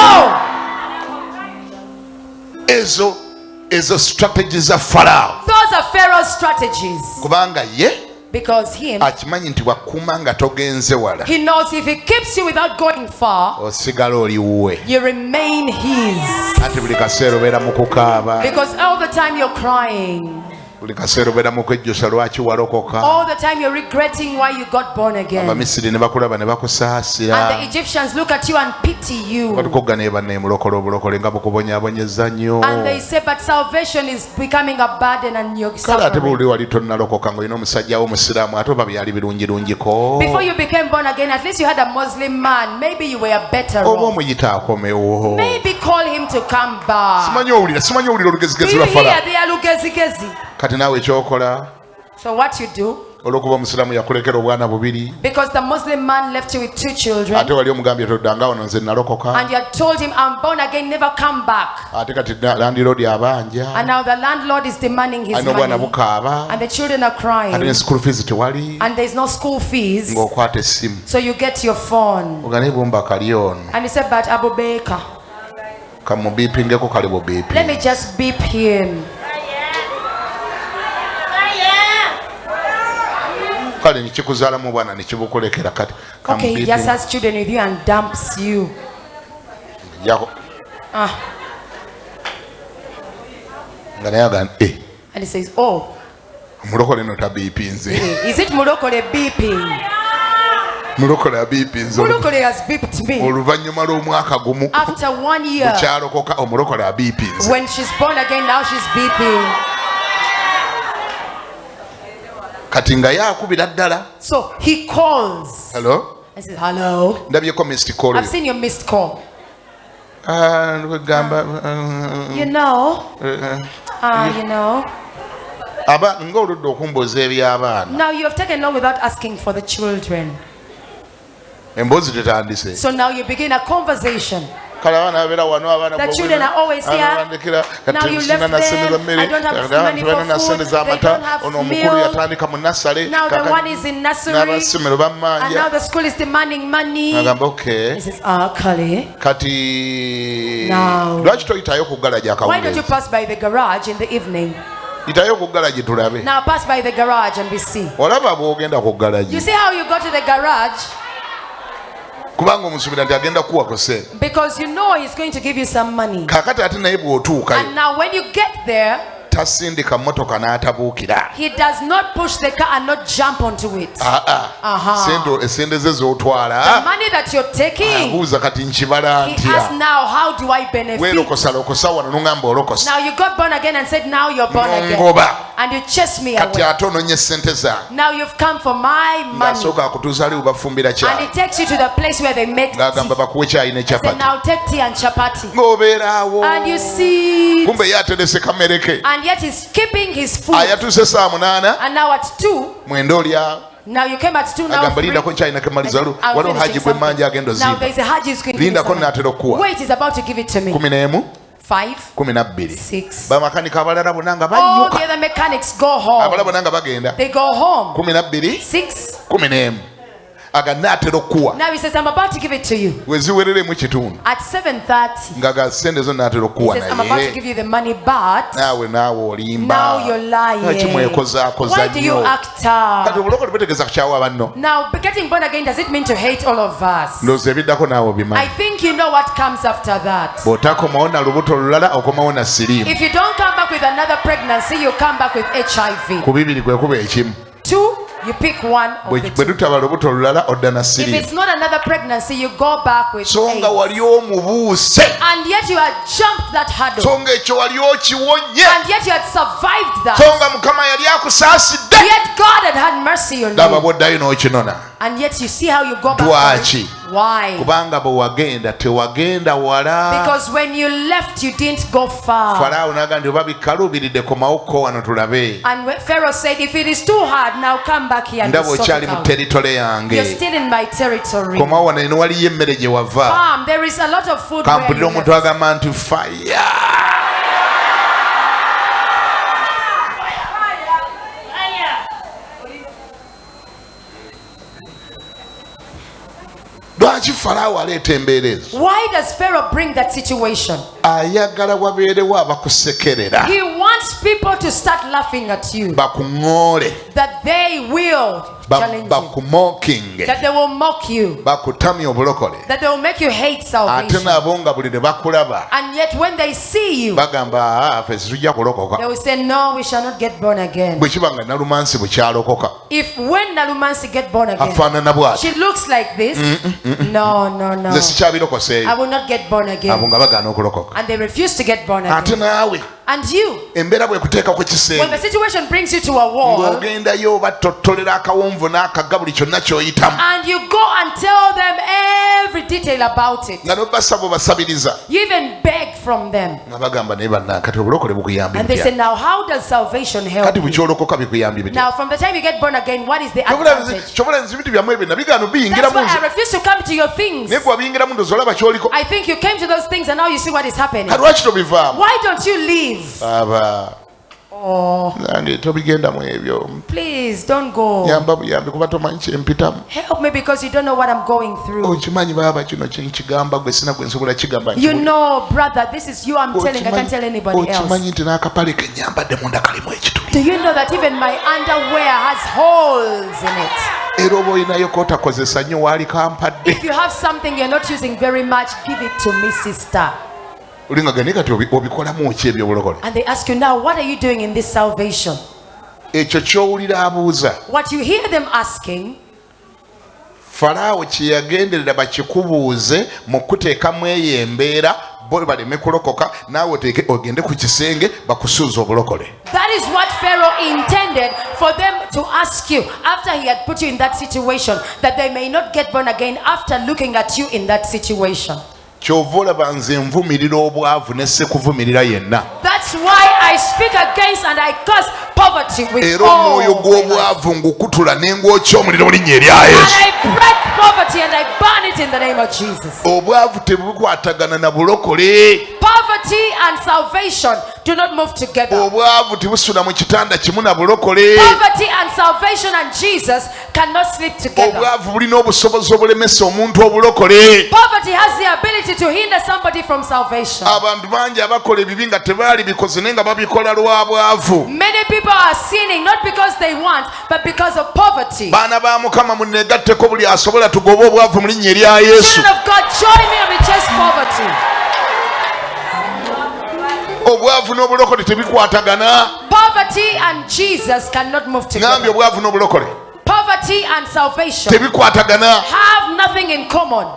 Speaker 1: Ezo strategies za Pharaoh.
Speaker 2: Those are Pharaoh's strategies.
Speaker 1: Kubanga ye,
Speaker 2: because him,
Speaker 1: akimanyi nti bwakuma nga togenze wala,
Speaker 2: he knows if he keeps you without going far,
Speaker 1: osigala oli wuwe.
Speaker 2: You remain his.
Speaker 1: Ati buli kaseera obeera mu kukaaba.
Speaker 2: Because all the time you're crying.
Speaker 1: Buli kaseera obeera mu kwejjusa lwaki walokoka.
Speaker 2: All the time you're regretting why you got born again.
Speaker 1: Abamisiri ne bakulaba ne bakusaasira.
Speaker 2: And the Egyptians look at you and pity you.
Speaker 1: Batukogga ne banne mulokole obulokole nga bukubonyaabonyeza nnyo.
Speaker 2: And they say but salvation is becoming a burden and you're suffering.
Speaker 1: Kale ate buli wali tonnalokoka ng'olina omusajja wo musiraamu ate oba byali birungirungiko.
Speaker 2: Before you became born again, at least you had a Muslim man. Maybe you were better
Speaker 1: oba
Speaker 2: off.
Speaker 1: omuyita akomewo.
Speaker 2: Maybe call him to come back.
Speaker 1: Simanyi owulira olugezigezi lwa Fala.
Speaker 2: They are lugezigezi.
Speaker 1: Kati naawe ekyokola.
Speaker 2: So what you do?
Speaker 1: Olwokuba omusiraamu yakulekera obwana bubiri.
Speaker 2: Because the Muslim man left you with 2 children.
Speaker 1: Ate wali omugambye toddanga wano nze nalokoka.
Speaker 2: And you had told him I'm born again, never come back.
Speaker 1: Ate kati landlord abanja.
Speaker 2: And now the landlord is demanding his money.
Speaker 1: Obwana bukaaba.
Speaker 2: And the children are crying.
Speaker 1: Ate ne school fees tewali.
Speaker 2: And there's no school fees.
Speaker 1: Ng'okwata essimu.
Speaker 2: So you get your phone.
Speaker 1: Ogane bumba kali ono.
Speaker 2: And he said but Abu Baker.
Speaker 1: Kamubipingeko kali bubipi.
Speaker 2: Let me just beep him.
Speaker 1: Kale nikikuzaalamu bwana nikibukulekera kati.
Speaker 2: Okay, he just has children with you and dumps you.
Speaker 1: Yako. Nganayaga
Speaker 2: And he says, oh.
Speaker 1: Mulokole no tabipinze.
Speaker 2: Is it mulokole beeping?
Speaker 1: Mulokole abipinze.
Speaker 2: Mulokole has beeped me.
Speaker 1: Oluvannyuma lw'omwaka gumu.
Speaker 2: After 1 year.
Speaker 1: Bukyalokoka omulokole abipinze.
Speaker 2: When she's born again, now she's beeping.
Speaker 1: Kati nga yakubira ddala.
Speaker 2: So he calls.
Speaker 1: Hello?
Speaker 2: I said, hello.
Speaker 1: Ndabyeko missed call.
Speaker 2: I've seen your missed call.
Speaker 1: You
Speaker 2: know. You know.
Speaker 1: Aba ng'oludde okumbuuza eby'abaana.
Speaker 2: Now you have taken long without asking for the children.
Speaker 1: Emboozi tetandise.
Speaker 2: So now you begin a conversation.
Speaker 1: The
Speaker 2: children are always here. Now you left them. I don't have money for food. They don't have meal. Now the one is in nursery. And now the school is demanding money. He says, Kale. Now, why don't you pass by the garage in the evening? Now pass by the garage and we see. You see how you go to the garage? Because you know he's going to give you some money. And now when you get there, he does not push the car and not jump onto it. The money that you're taking, he asks now, how do I benefit? Now you got born again and said, now you're born again. And you chase me away. Now you've come for my money. And he takes you to the place where they make tea. He said, now take tea and chapati. And you see it. And yet he's keeping his food. And now at 2, now you came at 2 now. Now there's a Haji who's going to give you some. Wait, he's about to give it to me. 5, 6. All the other mechanics go home. They go home. 6. Now he says, I'm about to give it to you. At 7:30. He says, I'm about to give you the money, but now you're lying. Why do you act up? Now, getting born again, does it mean to hate all of us? I think you know what comes after that. If you don't come back with another pregnancy, you come back with HIV. 2. You pick one of the 2. If it's not another pregnancy, you go back with AIDS. And yet you had jumped that hurdle. And yet you had survived that. Yet God had mercy on you. And yet you see how you go back. Why? Because when you left, you didn't go far. And Pharaoh said, if it is too hard, now come back here and sort it out. You're still in my territory. There is a lot of food where you left.
Speaker 1: lwaki Faraawo aleeta embeera ezo?
Speaker 2: Why does Pharaoh bring that situation?
Speaker 1: Ayagala wabeerewo abakusekerera.
Speaker 2: He wants people to start laughing at you.
Speaker 1: Bakuŋŋoole.
Speaker 2: That they will challenge you.
Speaker 1: Bakumookinge.
Speaker 2: That they will mock you.
Speaker 1: Bakutamya obulokole.
Speaker 2: That they will make you hate salvation.
Speaker 1: Ate nabo nga buli ne bakulaba.
Speaker 2: And yet when they see you,
Speaker 1: bagamba ffe tujja kulokoka.
Speaker 2: They will say, no, we shall not get born again.
Speaker 1: Bwe kiba nga Nalumansi bwe kyalokoka.
Speaker 2: If when Nalumansi get born again,
Speaker 1: afaanana bw'ati.
Speaker 2: She looks like this. No.
Speaker 1: Nze sikyabirokoseeyo.
Speaker 2: I will not get born again.
Speaker 1: Abo nga bagaana okulokoka.
Speaker 2: And they refuse to get born again.
Speaker 1: Ate naawe.
Speaker 2: And you,
Speaker 1: embeera bwe kuteeka ku kisenge,
Speaker 2: when the situation brings you to a wall,
Speaker 1: ng'ogendayo batottolera akawonvu n'akagga buli kyonna ky'oyitamu,
Speaker 2: and you go and tell them every detail about it,
Speaker 1: nga n'obasaba obasabiriza,
Speaker 2: you even beg from them,
Speaker 1: nga bagamba naye bannange kati obulokole bukuyambi
Speaker 2: and they say, now how does salvation help
Speaker 1: kati
Speaker 2: you?
Speaker 1: bukyolokoka bikuyambi bitya?
Speaker 2: Now from the time you get born again, what is the advantage?
Speaker 1: kyobola nze ebintu byammwe byonna bigaano
Speaker 2: That's
Speaker 1: biyingiramu
Speaker 2: why
Speaker 1: nze,
Speaker 2: I refuse to come to your things.
Speaker 1: naye gwe wabiyingiramu ndozi olaba ky'oliko.
Speaker 2: I think you came to those things and now you see what is happening.
Speaker 1: Kati lwaki tobivaamu?
Speaker 2: Why don't you leave?
Speaker 1: Nandi tobigendamu ebyo.
Speaker 2: Please don't go.
Speaker 1: Yamba buyambi kuba tomanyi kyempitamu.
Speaker 2: Help me because you don't know what I'm going through.
Speaker 1: Okimanyi baba kino kyenkigamba gwe sina gwe nsobola kigamba.
Speaker 2: You know, brother, this is you I'm telling. I can't tell anybody else.
Speaker 1: Okimanyi nti n'akapale ke nyambadde munda kalimu ekituli.
Speaker 2: Do you know that even my underwear has holes in it?
Speaker 1: Era oba olinayo k'otakozesa nnyo waali kampadde.
Speaker 2: If you have something you're not using very much, give it to me, sister.
Speaker 1: Olinga gane kati obikolamu ki eby'obulokole?
Speaker 2: And they ask you, now what are you doing in this salvation?
Speaker 1: Ekyo ky'owulira abuuza.
Speaker 2: What you hear them asking,
Speaker 1: Faraawo kye yagenderera bakikubuuze mu kuteekamu eyo embeera bo baleme kulokoka naawe ogende ku kisenge bakusuuza obulokole.
Speaker 2: That is what Pharaoh intended for them to ask you after he had put you in that situation, that they may not get born again after looking at you in that situation.
Speaker 1: Kyova olaba nze nvumirira obwavu ne sekuvumirira yenna.
Speaker 2: That's why I speak against and I curse poverty with
Speaker 1: Era
Speaker 2: all
Speaker 1: omwoyo gw'obwavu ngukutula ne ngwokya omuliro mu linnya erya Yesu.
Speaker 2: And I break poverty and I burn it in the name of Jesus.
Speaker 1: Obwavu tebukwatagana na bulokole.
Speaker 2: Poverty and salvation do not move together.
Speaker 1: Obwavu tebusula mu kitanda kimu na bulokole.
Speaker 2: Poverty and salvation and Jesus cannot sleep together.
Speaker 1: Obwavu bulina obusobozi obulemesa omuntu obulokole.
Speaker 2: Poverty has the ability to hinder somebody from salvation.
Speaker 1: Abantu bangi abakola ebibi nga tebaali bikoze naye nga babikola lwa bwavu.
Speaker 2: Many people are sinning not because they want but because of poverty.
Speaker 1: Baana ba Mukama munnegatteko buli asobola tugobe obwavu mu linnya erya Yesu.
Speaker 2: Children of God, join me and we chase poverty.
Speaker 1: Obwavu n'obulokole tebikwatagana.
Speaker 2: Poverty and Jesus cannot move together.
Speaker 1: Ngambye obwavu n'obulokole
Speaker 2: Poverty and salvation
Speaker 1: tebikwatagana.
Speaker 2: have nothing in common.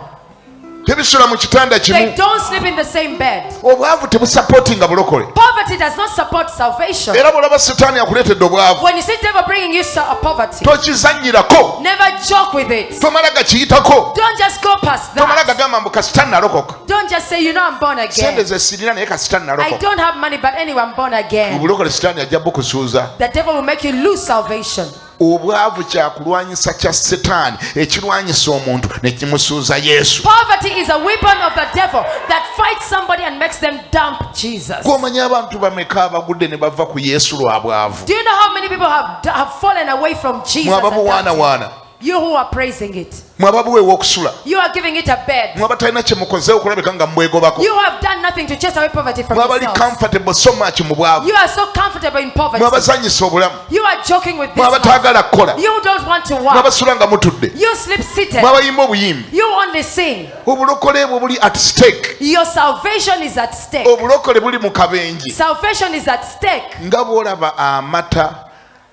Speaker 1: Tebisula mu kitanda kimu.
Speaker 2: They don't sleep in the same bed.
Speaker 1: Obwavu tebusupportinga bulokole.
Speaker 2: Poverty does not support salvation.
Speaker 1: Era bw'olaba Setaani akuleetedde obwavu,
Speaker 2: When you see devil bringing you poverty,
Speaker 1: tokizannyirako.
Speaker 2: never joke with it.
Speaker 1: Tomala gakiyitako.
Speaker 2: Don't just go past
Speaker 1: Tomala
Speaker 2: that.
Speaker 1: gagamba mbu kasita nalokoka.
Speaker 2: Don't just say, you know, I'm born
Speaker 1: Sente
Speaker 2: again.
Speaker 1: ze sirina naye kasita
Speaker 2: I
Speaker 1: nalokoka.
Speaker 2: don't have money, but anyway, I'm born again.
Speaker 1: Obulokole Setaani ajja bukusuuza.
Speaker 2: The devil will make you lose salvation.
Speaker 1: Obwavu kyakulwanyisa kya Setaani ekirwanyisa omuntu ne kimusuuza Yesu.
Speaker 2: Poverty is a weapon of the devil that fights somebody and makes them dump Jesus.
Speaker 1: Gw'omanyi abantu bameka abagudde ne bava ku Yesu lwa bwavu.
Speaker 2: Do you know how many people have fallen away from Jesus?
Speaker 1: Mwe
Speaker 2: and dumped him?
Speaker 1: ababuwaanawaana.
Speaker 2: You who are praising it.
Speaker 1: Mwe ababuweewa okusula.
Speaker 2: You are giving it a bed.
Speaker 1: Mwe abatalina kye mukozeewo okulabika nga mbwegobako.
Speaker 2: You have done nothing to chase away poverty from
Speaker 1: Mwe abali
Speaker 2: yourselves.
Speaker 1: comfortable so much mu bwavu.
Speaker 2: You are so comfortable in poverty.
Speaker 1: Mwe abazanyisa obulamu.
Speaker 2: You are joking with this
Speaker 1: Mwe
Speaker 2: life.
Speaker 1: abataagala kukola.
Speaker 2: You don't want to
Speaker 1: Mwe
Speaker 2: work.
Speaker 1: abasula nga mutudde.
Speaker 2: You sleep seated.
Speaker 1: Mwe abayimba obuyimbi.
Speaker 2: You only sing.
Speaker 1: Obulokole bwe buli at stake.
Speaker 2: Your salvation is at stake.
Speaker 1: Obulokole buli mu kabenji.
Speaker 2: Salvation is at stake.
Speaker 1: Nga bw'olaba amata,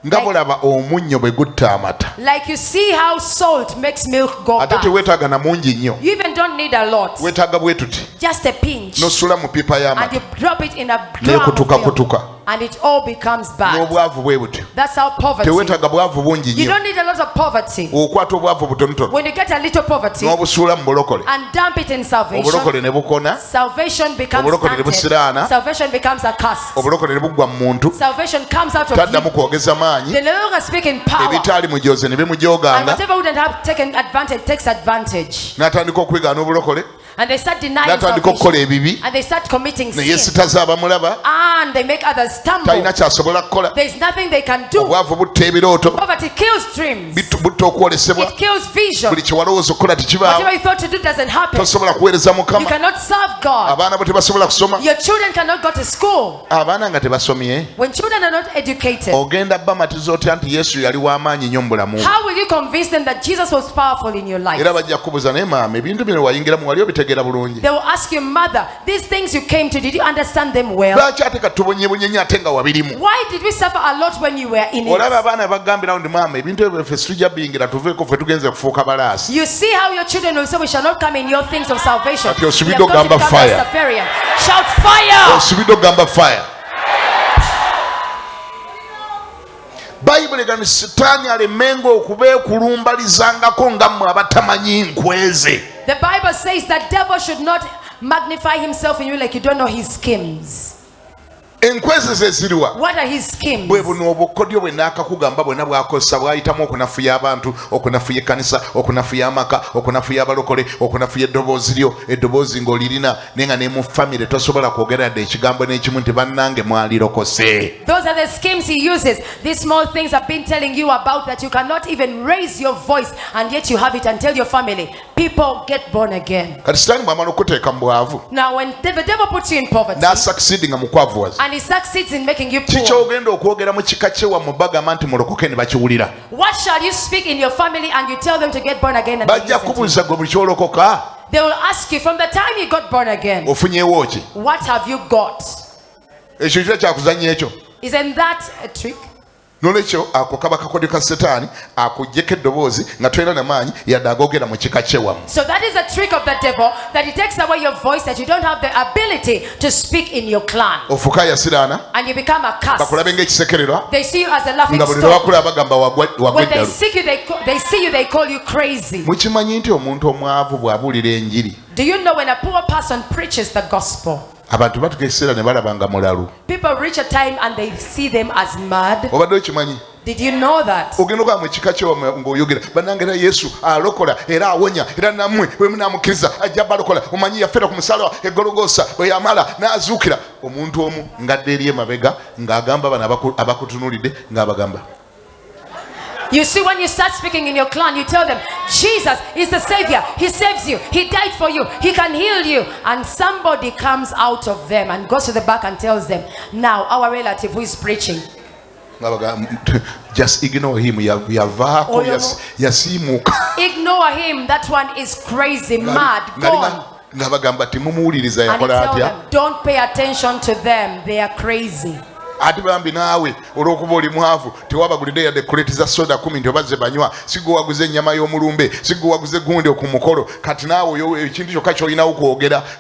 Speaker 1: nga bw'olaba omunnyo bwe gutta amata.
Speaker 2: Like you see how salt makes milk go
Speaker 1: Ate
Speaker 2: bad.
Speaker 1: teweetaaga na mungi nnyo.
Speaker 2: You even don't need a lot.
Speaker 1: Weetaaga bwe tuti.
Speaker 2: Just a pinch.
Speaker 1: N'osula mu pipa
Speaker 2: And
Speaker 1: y'amata.
Speaker 2: you drop it in a drum of
Speaker 1: N'ekutukakutuka.
Speaker 2: milk. And it all becomes bad.
Speaker 1: N'obwavu bwe butyo.
Speaker 2: That's how poverty.
Speaker 1: Teweetaaga bwavu bungi
Speaker 2: You
Speaker 1: nnyo.
Speaker 2: don't need a lot of poverty.
Speaker 1: Okwata obwavu butonotono.
Speaker 2: When you get a little poverty
Speaker 1: N'obusuula mu bulokole.
Speaker 2: and dump it in salvation,
Speaker 1: Obulokole ne bukona.
Speaker 2: salvation becomes
Speaker 1: Obulokole ne busiraana.
Speaker 2: stunted. Salvation becomes a curse.
Speaker 1: Obulokole ne buggwa mu muntu.
Speaker 2: Salvation comes out of
Speaker 1: Taddamu
Speaker 2: you.
Speaker 1: kwogeza maanyi.
Speaker 2: They no longer speak in power.
Speaker 1: Ebitaali mujoze ne
Speaker 2: And
Speaker 1: bimujooganga.
Speaker 2: whatever wouldn't have taken advantage takes advantage.
Speaker 1: N'atandika okwegaana obulokole.
Speaker 2: And they start denying
Speaker 1: N'atandika
Speaker 2: salvation.
Speaker 1: okukola ebibi.
Speaker 2: And they start committing
Speaker 1: Ne
Speaker 2: sin.
Speaker 1: yeesitaza abamulaba.
Speaker 2: And they make others stumble. There is nothing they can do. Poverty kills dreams. It kills vision. Whatever you thought to do doesn't happen. You cannot serve God. Your children cannot go to school. When children are not educated, how will you convince them that Jesus was powerful in your life? They will ask your mother, these things you came to, did you understand them well? Why did we suffer a lot when you were in it? You see how your children will say, we shall not come in your things of salvation. Shout fire!
Speaker 1: Bible egani sitani alemengo okubeekulumbalizangako nga mmwe abatamanyi nkweze.
Speaker 2: The Bible says that devil should not magnify himself in you like you don't know his schemes.
Speaker 1: Enkweze ze ziriwa.
Speaker 2: What are his schemes?
Speaker 1: Bwe buno obukodyo bwe nakakugamba bwena bwakozesa bwayitamu okunafuya abantu, okunafuya ekkanisa, okunafuya amaka, okunafuya abalokole, okunafuya eddoboozi lyo, eddoboozi ng'olirina nenga ne mu family tosobola kwogera dde ekigambo n'ekimu nti bannange mwalirokose.
Speaker 2: Those are the schemes he uses. These small things I've been telling you about that you cannot even raise your voice and yet you have it and tell your family. People get born again.
Speaker 1: Kati sitani bw'amala okuteeka mu bwavu.
Speaker 2: Now when the devil puts you in poverty.
Speaker 1: N'asucceedinga mu kwavuwaza.
Speaker 2: And he succeeds in making you poor.
Speaker 1: What
Speaker 2: shall you speak in your family and you tell them to get born again? And they will ask you from the time you got born again, what have you got? Isn't that a trick?
Speaker 1: Nolekyo ako kaba kakodyo ka Setaani akujjeko eddoboozi nga tolina n'amaanyi yadde agogera mu kika kyewamu.
Speaker 2: So that is a trick of the devil, that he takes away your voice, that you don't have the ability to speak in your clan.
Speaker 1: Ofuka yasiraana.
Speaker 2: And you become a curse.
Speaker 1: Bakulabe ng'ekisekererwa.
Speaker 2: They see you as a laughing stock.
Speaker 1: Nga buli lwe bakula bagamba wagwe eddalu.
Speaker 2: When they see you, they call you crazy.
Speaker 1: Mukimanyi nti omuntu omwavu bw'abuulira enjiri.
Speaker 2: Do you know when a poor person preaches the gospel,
Speaker 1: abantu batuka ekiseera ne balaba nga mulalu.
Speaker 2: People reach a time and they see them as mad.
Speaker 1: Obadde okimanyi?
Speaker 2: Did you know that?
Speaker 1: Ogenda okwa mu kika kyo ng'oyogera bannange era Yesu alokola era awonya era nammwe bwe munamukkiriza ajja balokola omanyi yafera ku musaalaba eggologoosa bwe yamala n'azuukira omuntu omu ngadde eri emabega ng'agamba bano abakutunuulidde ng'abagamba.
Speaker 2: You see, when you start speaking in your clan, you tell them, Jesus is the Savior. He saves you. He died for you. He can heal you. And somebody comes out of them and goes to the back and tells them, now our relative who is preaching,
Speaker 1: just ignore him. Ignore
Speaker 2: him. That one is crazy, mad, gone. And tell them, don't pay attention to them. They are crazy.
Speaker 1: Ati bambi naawe olw'okuba oli mwavu tewabagulidde yadde kuleti za soda 10 nti obazze banywa sigwe waguze ennyama y'omulumbe sigwe waguze gundi ku mukolo kati naawe ekintu kyokka ky'olinawo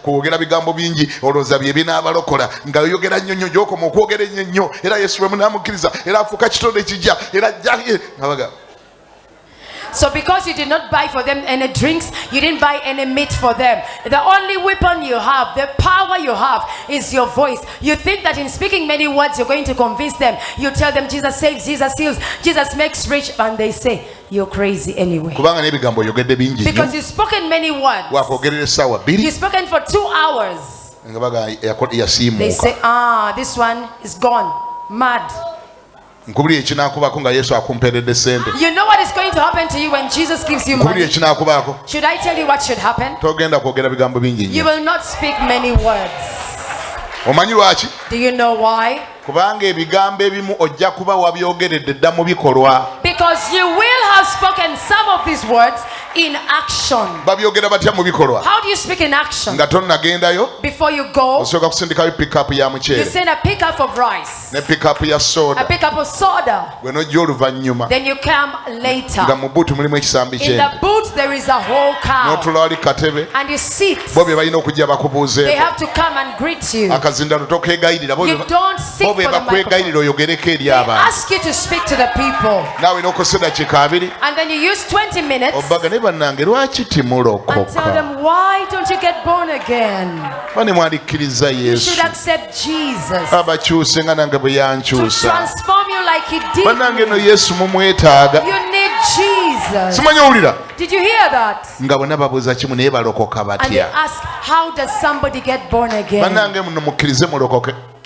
Speaker 1: kwogera bigambo bingi olowooza bye binaabalokola nga oyogera nnyonnyo gy'okoma okwogera ennyo era Yesu bwe munaamukkiriza era afuuka kitonde kijja era ajja nga
Speaker 2: So because you did not buy for them any drinks, you didn't buy any meat for them, the only weapon you have, the power you have, is your voice. You think that in speaking many words you're going to convince them. You tell them Jesus saves, Jesus heals, Jesus makes rich, and they say you're crazy anyway. Because you've spoken many words. You've spoken for 2 hours. They say, this one is gone, mad.
Speaker 1: You know what is going
Speaker 2: to happen to you when Jesus gives you money? Should I tell you what should happen? You will not speak many words. Do you know why? Because you will have spoken some of these words in action. How do you speak in action? Before you go, you send a pickup of rice, a pickup of soda. Then you come later. In the boot there is a whole cow, and you sit. They have to come and greet you. You don't sit for the microphone. They ask you to speak to the people. And then you use 20 minutes and tell them, why don't you get born again? You should accept Jesus to transform you like he did. You need Jesus. Did you hear that? And they ask, how does somebody get born again?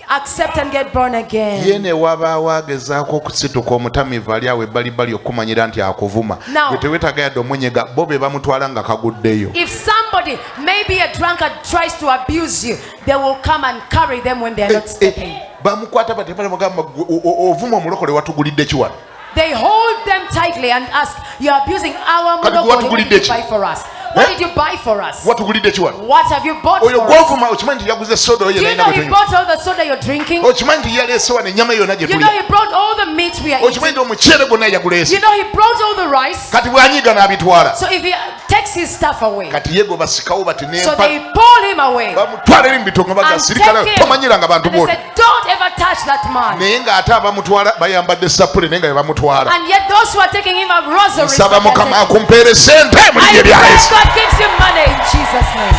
Speaker 2: accept and get born again.
Speaker 1: Yene wabaawo agezaako okusituka omutamiivu ali awo ebbalibbali okumanyira nti akuvuma gwe tewetagayadde omunyega bo be bamutwala nga kaguddeyo.
Speaker 2: If somebody, maybe a drunkard, tries to abuse you, they will come and carry them when they are not stepping.
Speaker 1: Bamukwata bati bagamba ovuma omulokole watugulidde kiwano.
Speaker 2: They hold them tightly and ask, you are abusing our mulokole. What did you buy for us? What did you buy for us? What have you bought for us? Do you know he bought all the soda you're drinking? You know he brought all the meat we are eating. You know he brought all the rice. So if he takes his stuff away, so they pull him away and take him, and they said, don't ever touch that man. And yet those who are taking him a rosary, God gives you money in Jesus' name.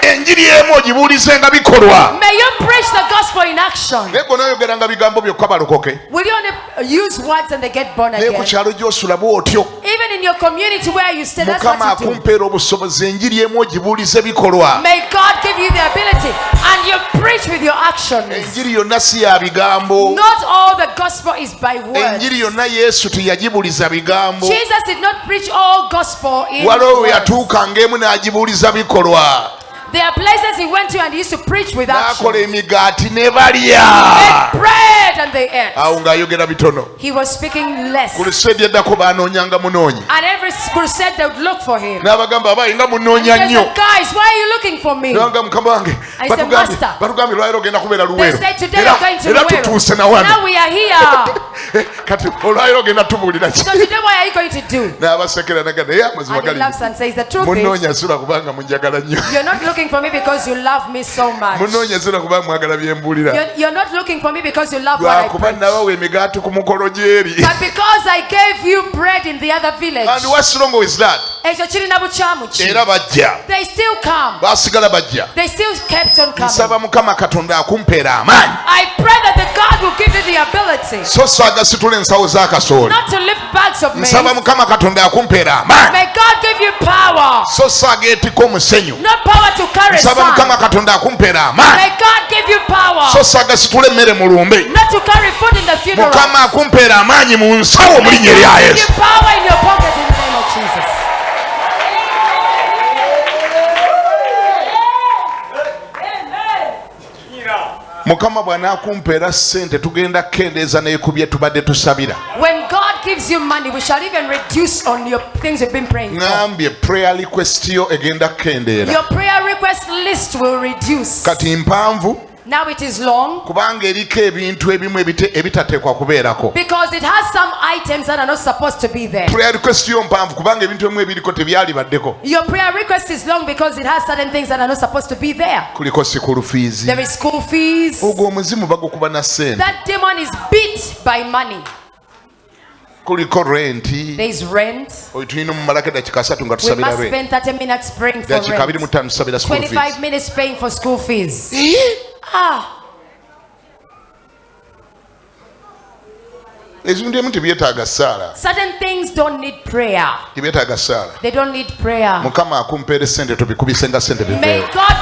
Speaker 2: May you preach the gospel in action. Will you only use words and they get born again? Even in your community where you stay, that's what you do. May God give you the ability and you preach with your actions. Not all the gospel is by words. Jesus did not preach all gospel in words. There are places he went to and he used to preach with action. They ate bread and they ate. He was speaking less. And every crusade they would look for him. And he said, guys, why are you looking for me? I said, Master. They said, today we're going to Luweero. Now we are here. So today what are you going to do? And he laughs and says, the truth is, you're not looking for me because you love me so much. You're not looking for me because you love what I preach. But because I gave you bread in the other village.
Speaker 1: And what's wrong with that?
Speaker 2: They still come. They still kept on coming. I pray that the God will give you the ability not to lift bags of maize. May God give you power. Not power to carry sand. May God give you power not to carry food in the funeral. May God give you power in your pocket in the name of Jesus.
Speaker 1: When
Speaker 2: God gives you money, we shall even reduce on your things you've been praying for. Your prayer request list will reduce. Now it is long because it has some items that are not supposed to be there. Your prayer request is long because it has certain things that are not supposed to be there. There is school fees. That demon is beat by money. There is rent. We must spend 30 minutes praying for rent. 25 minutes paying for school fees. Certain things don't need prayer. They don't need prayer. May God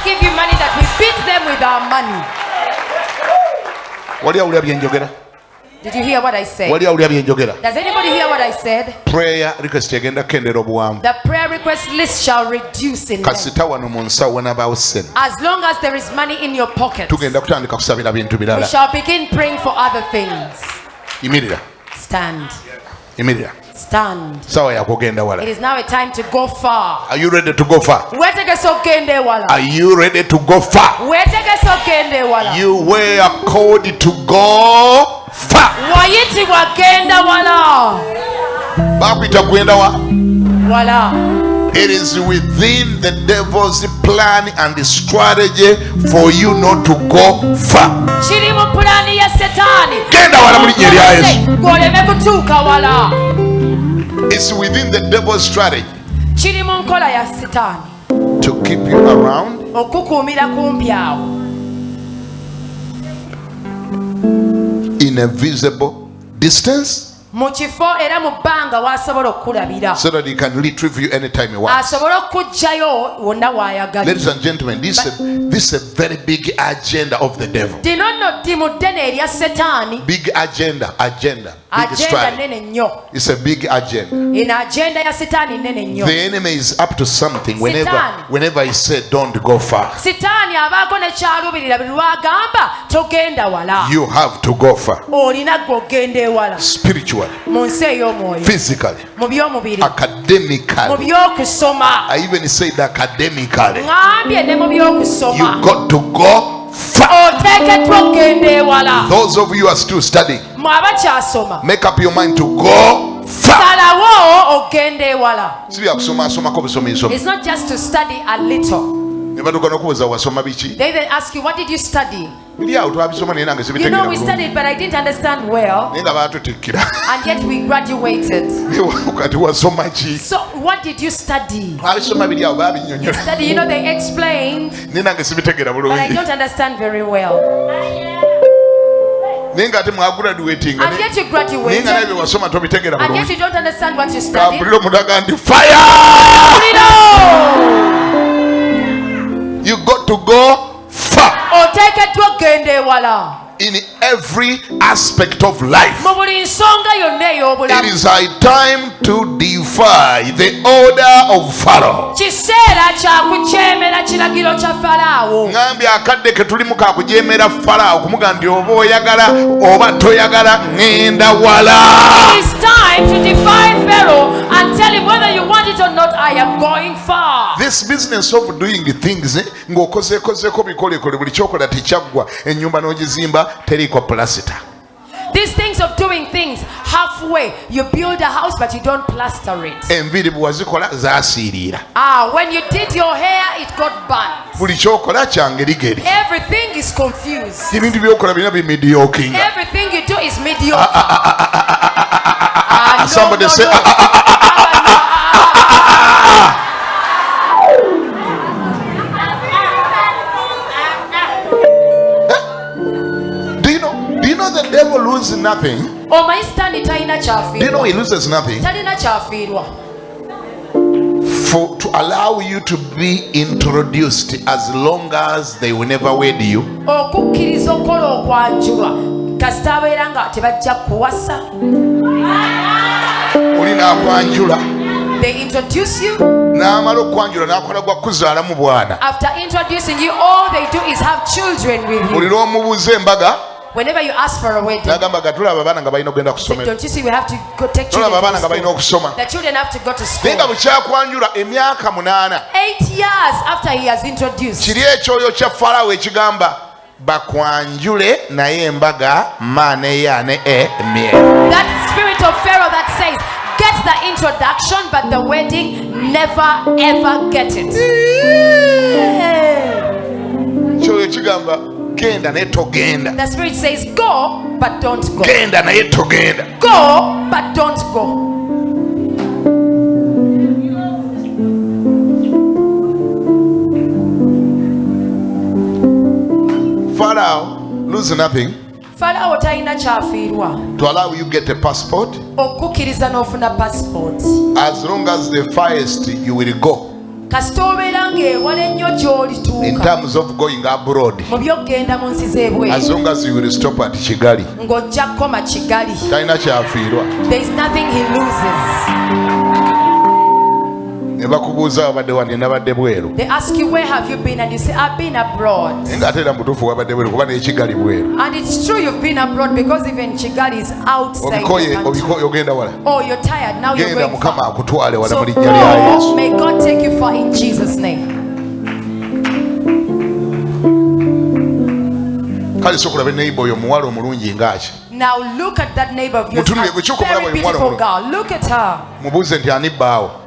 Speaker 2: give you money that we beat them with our money. Did you hear what I said? Does anybody hear what I said? The prayer request list shall reduce in length. As long as there is money in your pocket, we shall begin praying for other things. Stand. Stand. It is now a time to go far.
Speaker 1: Are you ready to go far?
Speaker 2: Are
Speaker 1: you ready to go far? You were called to go far. It is within the devil's plan and the strategy for you not to go far. It's within the devil's strategy to keep you around, in a visible distance,
Speaker 2: mukifo era mu bbanga wasobola okulabira
Speaker 1: so that he can retrieve you anytime he wants.
Speaker 2: asobola okujjayo wonna w'ayagala.
Speaker 1: Ladies and gentlemen, this is a very big agenda of the devil.
Speaker 2: Lino nno ddimu ddene erya Setaani.
Speaker 1: Big agenda.
Speaker 2: Agenda nnene nnyo.
Speaker 1: It's a big agenda.
Speaker 2: Eno agenda ya Setaani nnene nnyo.
Speaker 1: The enemy is up to something whenever he said don't go far.
Speaker 2: Setaani abaako ne kyalubirira buli lwagamba togenda wala.
Speaker 1: You have to go far.
Speaker 2: Olina gwe ogenda ewala.
Speaker 1: Spiritually.
Speaker 2: Mu nsi ey'omwoyo.
Speaker 1: Physically.
Speaker 2: Mu by'omubiri.
Speaker 1: Academically.
Speaker 2: Mu by'okusoma.
Speaker 1: I even said academically.
Speaker 2: Ngambye ne mu by'okusoma.
Speaker 1: You got to go far.
Speaker 2: Oteekeddwa okugenda ewala.
Speaker 1: Those of you who are still studying,
Speaker 2: abakyasoma,
Speaker 1: make up your mind to go far.
Speaker 2: Salawo ogenda ewala.
Speaker 1: It's
Speaker 2: not just to study a little. They then ask you, what did you study? You know, we studied, but I didn't understand well. And yet we graduated. So what did you study? You study, you know, they explained, but I don't understand very well. And yet you graduated, and yet you don't understand what you studied.
Speaker 1: Fire! You got to go far in every aspect of life. It is high time to defy the order of Pharaoh. Ngambi akadde ke tulimu ka kujemera Pharaoh kumuga ndi oba oyagala oba toyagala ngenda wala.
Speaker 2: It is time to defy Pharaoh and tell him whether you want it or not, I am going far.
Speaker 1: This business of doing things ng'okozeeko bikolekole buli kyokola tekyagwa ennyumba n'ogizimba teriko plaster.
Speaker 2: These things of doing things halfway, you build a house but you don't plaster it.
Speaker 1: Enviiri bwe wazikola zaasiiriira.
Speaker 2: When you did your hair, it got burnt.
Speaker 1: Buli kyokola kyangerigeri.
Speaker 2: Everything is confused.
Speaker 1: Ebintu byokola birina bimidiokinga.
Speaker 2: Everything you do is mediocre.
Speaker 1: Somebody say Do you know the devil loses nothing? Do you know he loses nothing? To allow you to be introduced as long as they will never wed you.
Speaker 2: They introduce you.
Speaker 1: After
Speaker 2: introducing you, all they do is have children with you. Whenever you ask for a wedding, don't you see we have to go take children to school? The children have to go to school. 8 years after he has introduced. That spirit of Pharaoh that says, get the introduction, but the wedding, never ever get it. The spirit says, go, but don't go. Go, but don't go.
Speaker 1: Pharaoh loses nothing.
Speaker 2: Pharaoh talina kyafiirwa.
Speaker 1: To allow you get a passport.
Speaker 2: Okukkiriza n'ofuna passport.
Speaker 1: As long as the farthest you will go.
Speaker 2: Kasita obeera ng'ewala ennyo gy'olituuka.
Speaker 1: In terms of going abroad.
Speaker 2: Mu by'okgenda mu nsi z'ebweru.
Speaker 1: As long as you will stop at Kigali.
Speaker 2: Ng'ojja kukoma Kigali.
Speaker 1: Talina kyafiirwa.
Speaker 2: There is nothing he loses.
Speaker 1: They
Speaker 2: ask you, where have you been? And you say, I've been abroad. And it's true you've been abroad, because even Kigali is outside the country. Oh, you're tired, now you're going far. So go, may God take you far in Jesus' name. Now look at that neighbor of yours, a very beautiful girl. Look at her.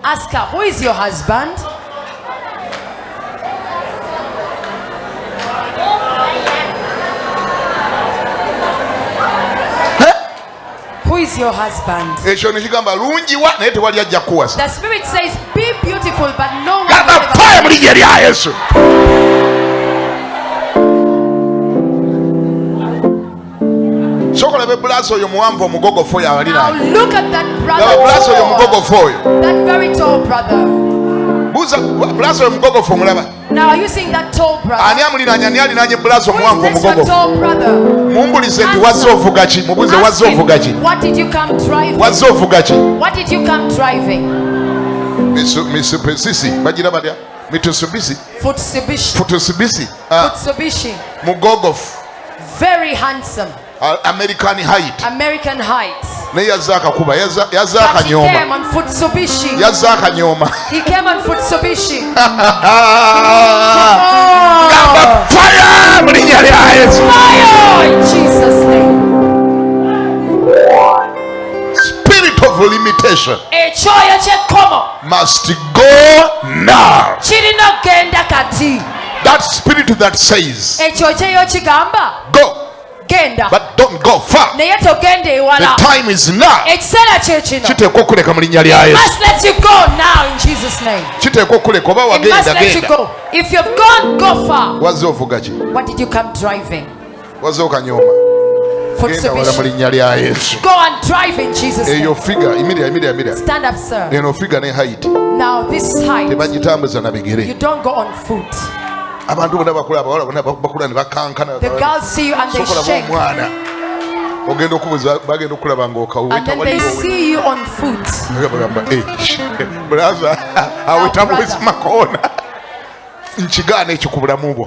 Speaker 2: Ask her, who is your husband? Who is your husband? The spirit says, be beautiful, but no one will ever.
Speaker 1: blazo yo muwanvu omugogofu oyo ali
Speaker 2: Now
Speaker 1: naye.
Speaker 2: look at that brother.
Speaker 1: Blazo yo mugogofu oyo.
Speaker 2: That very tall brother.
Speaker 1: Buuza blazo yo mugogofu omulaba.
Speaker 2: Now are you seeing that tall brother?
Speaker 1: Ani amulinaanya ani alinaanye blazo omuwanvu omugogofu.
Speaker 2: Tall brother.
Speaker 1: Mumbulize nti wazze ovuga ki? Mubuuze wazze ovuga ki?
Speaker 2: What did you come driving?
Speaker 1: Wazze ovuga ki?
Speaker 2: What did you come driving?
Speaker 1: Mitsubishi bagira batya? Mitsubishi. Futsubishi.
Speaker 2: Futsubishi.
Speaker 1: Mugogofu.
Speaker 2: Very handsome.
Speaker 1: American height.
Speaker 2: American height.
Speaker 1: Ne yazza akakuba yazza akanyoma.
Speaker 2: He came on Futsubishi.
Speaker 1: Yazza akanyoma.
Speaker 2: He came on Futsubishi.
Speaker 1: Fire! Fire
Speaker 2: in Jesus' name.
Speaker 1: Spirit of limitation must go now. That spirit that says go, but don't go far. The time is now.
Speaker 2: Must let you go now in Jesus' name. It must let you go. If you've gone, go far. What did you come driving? Go and drive in Jesus' name. Stand up, sir. Now this height, you don't go on foot. The girls see you and they shake. And then they see you on foot.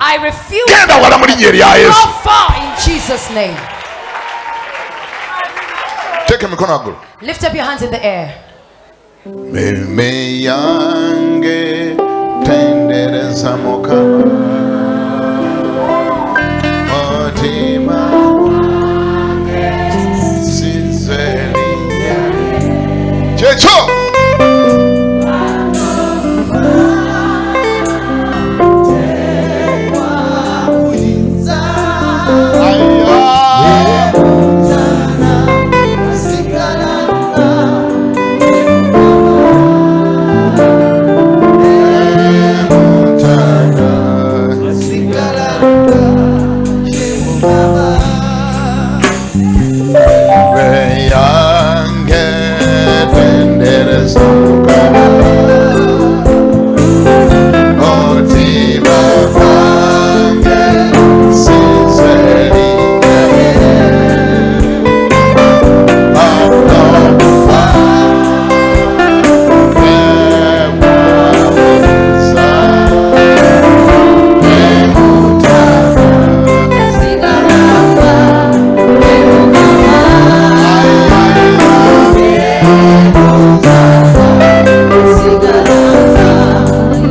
Speaker 2: I refuse to go far in Jesus' name. Lift up your hands in the air.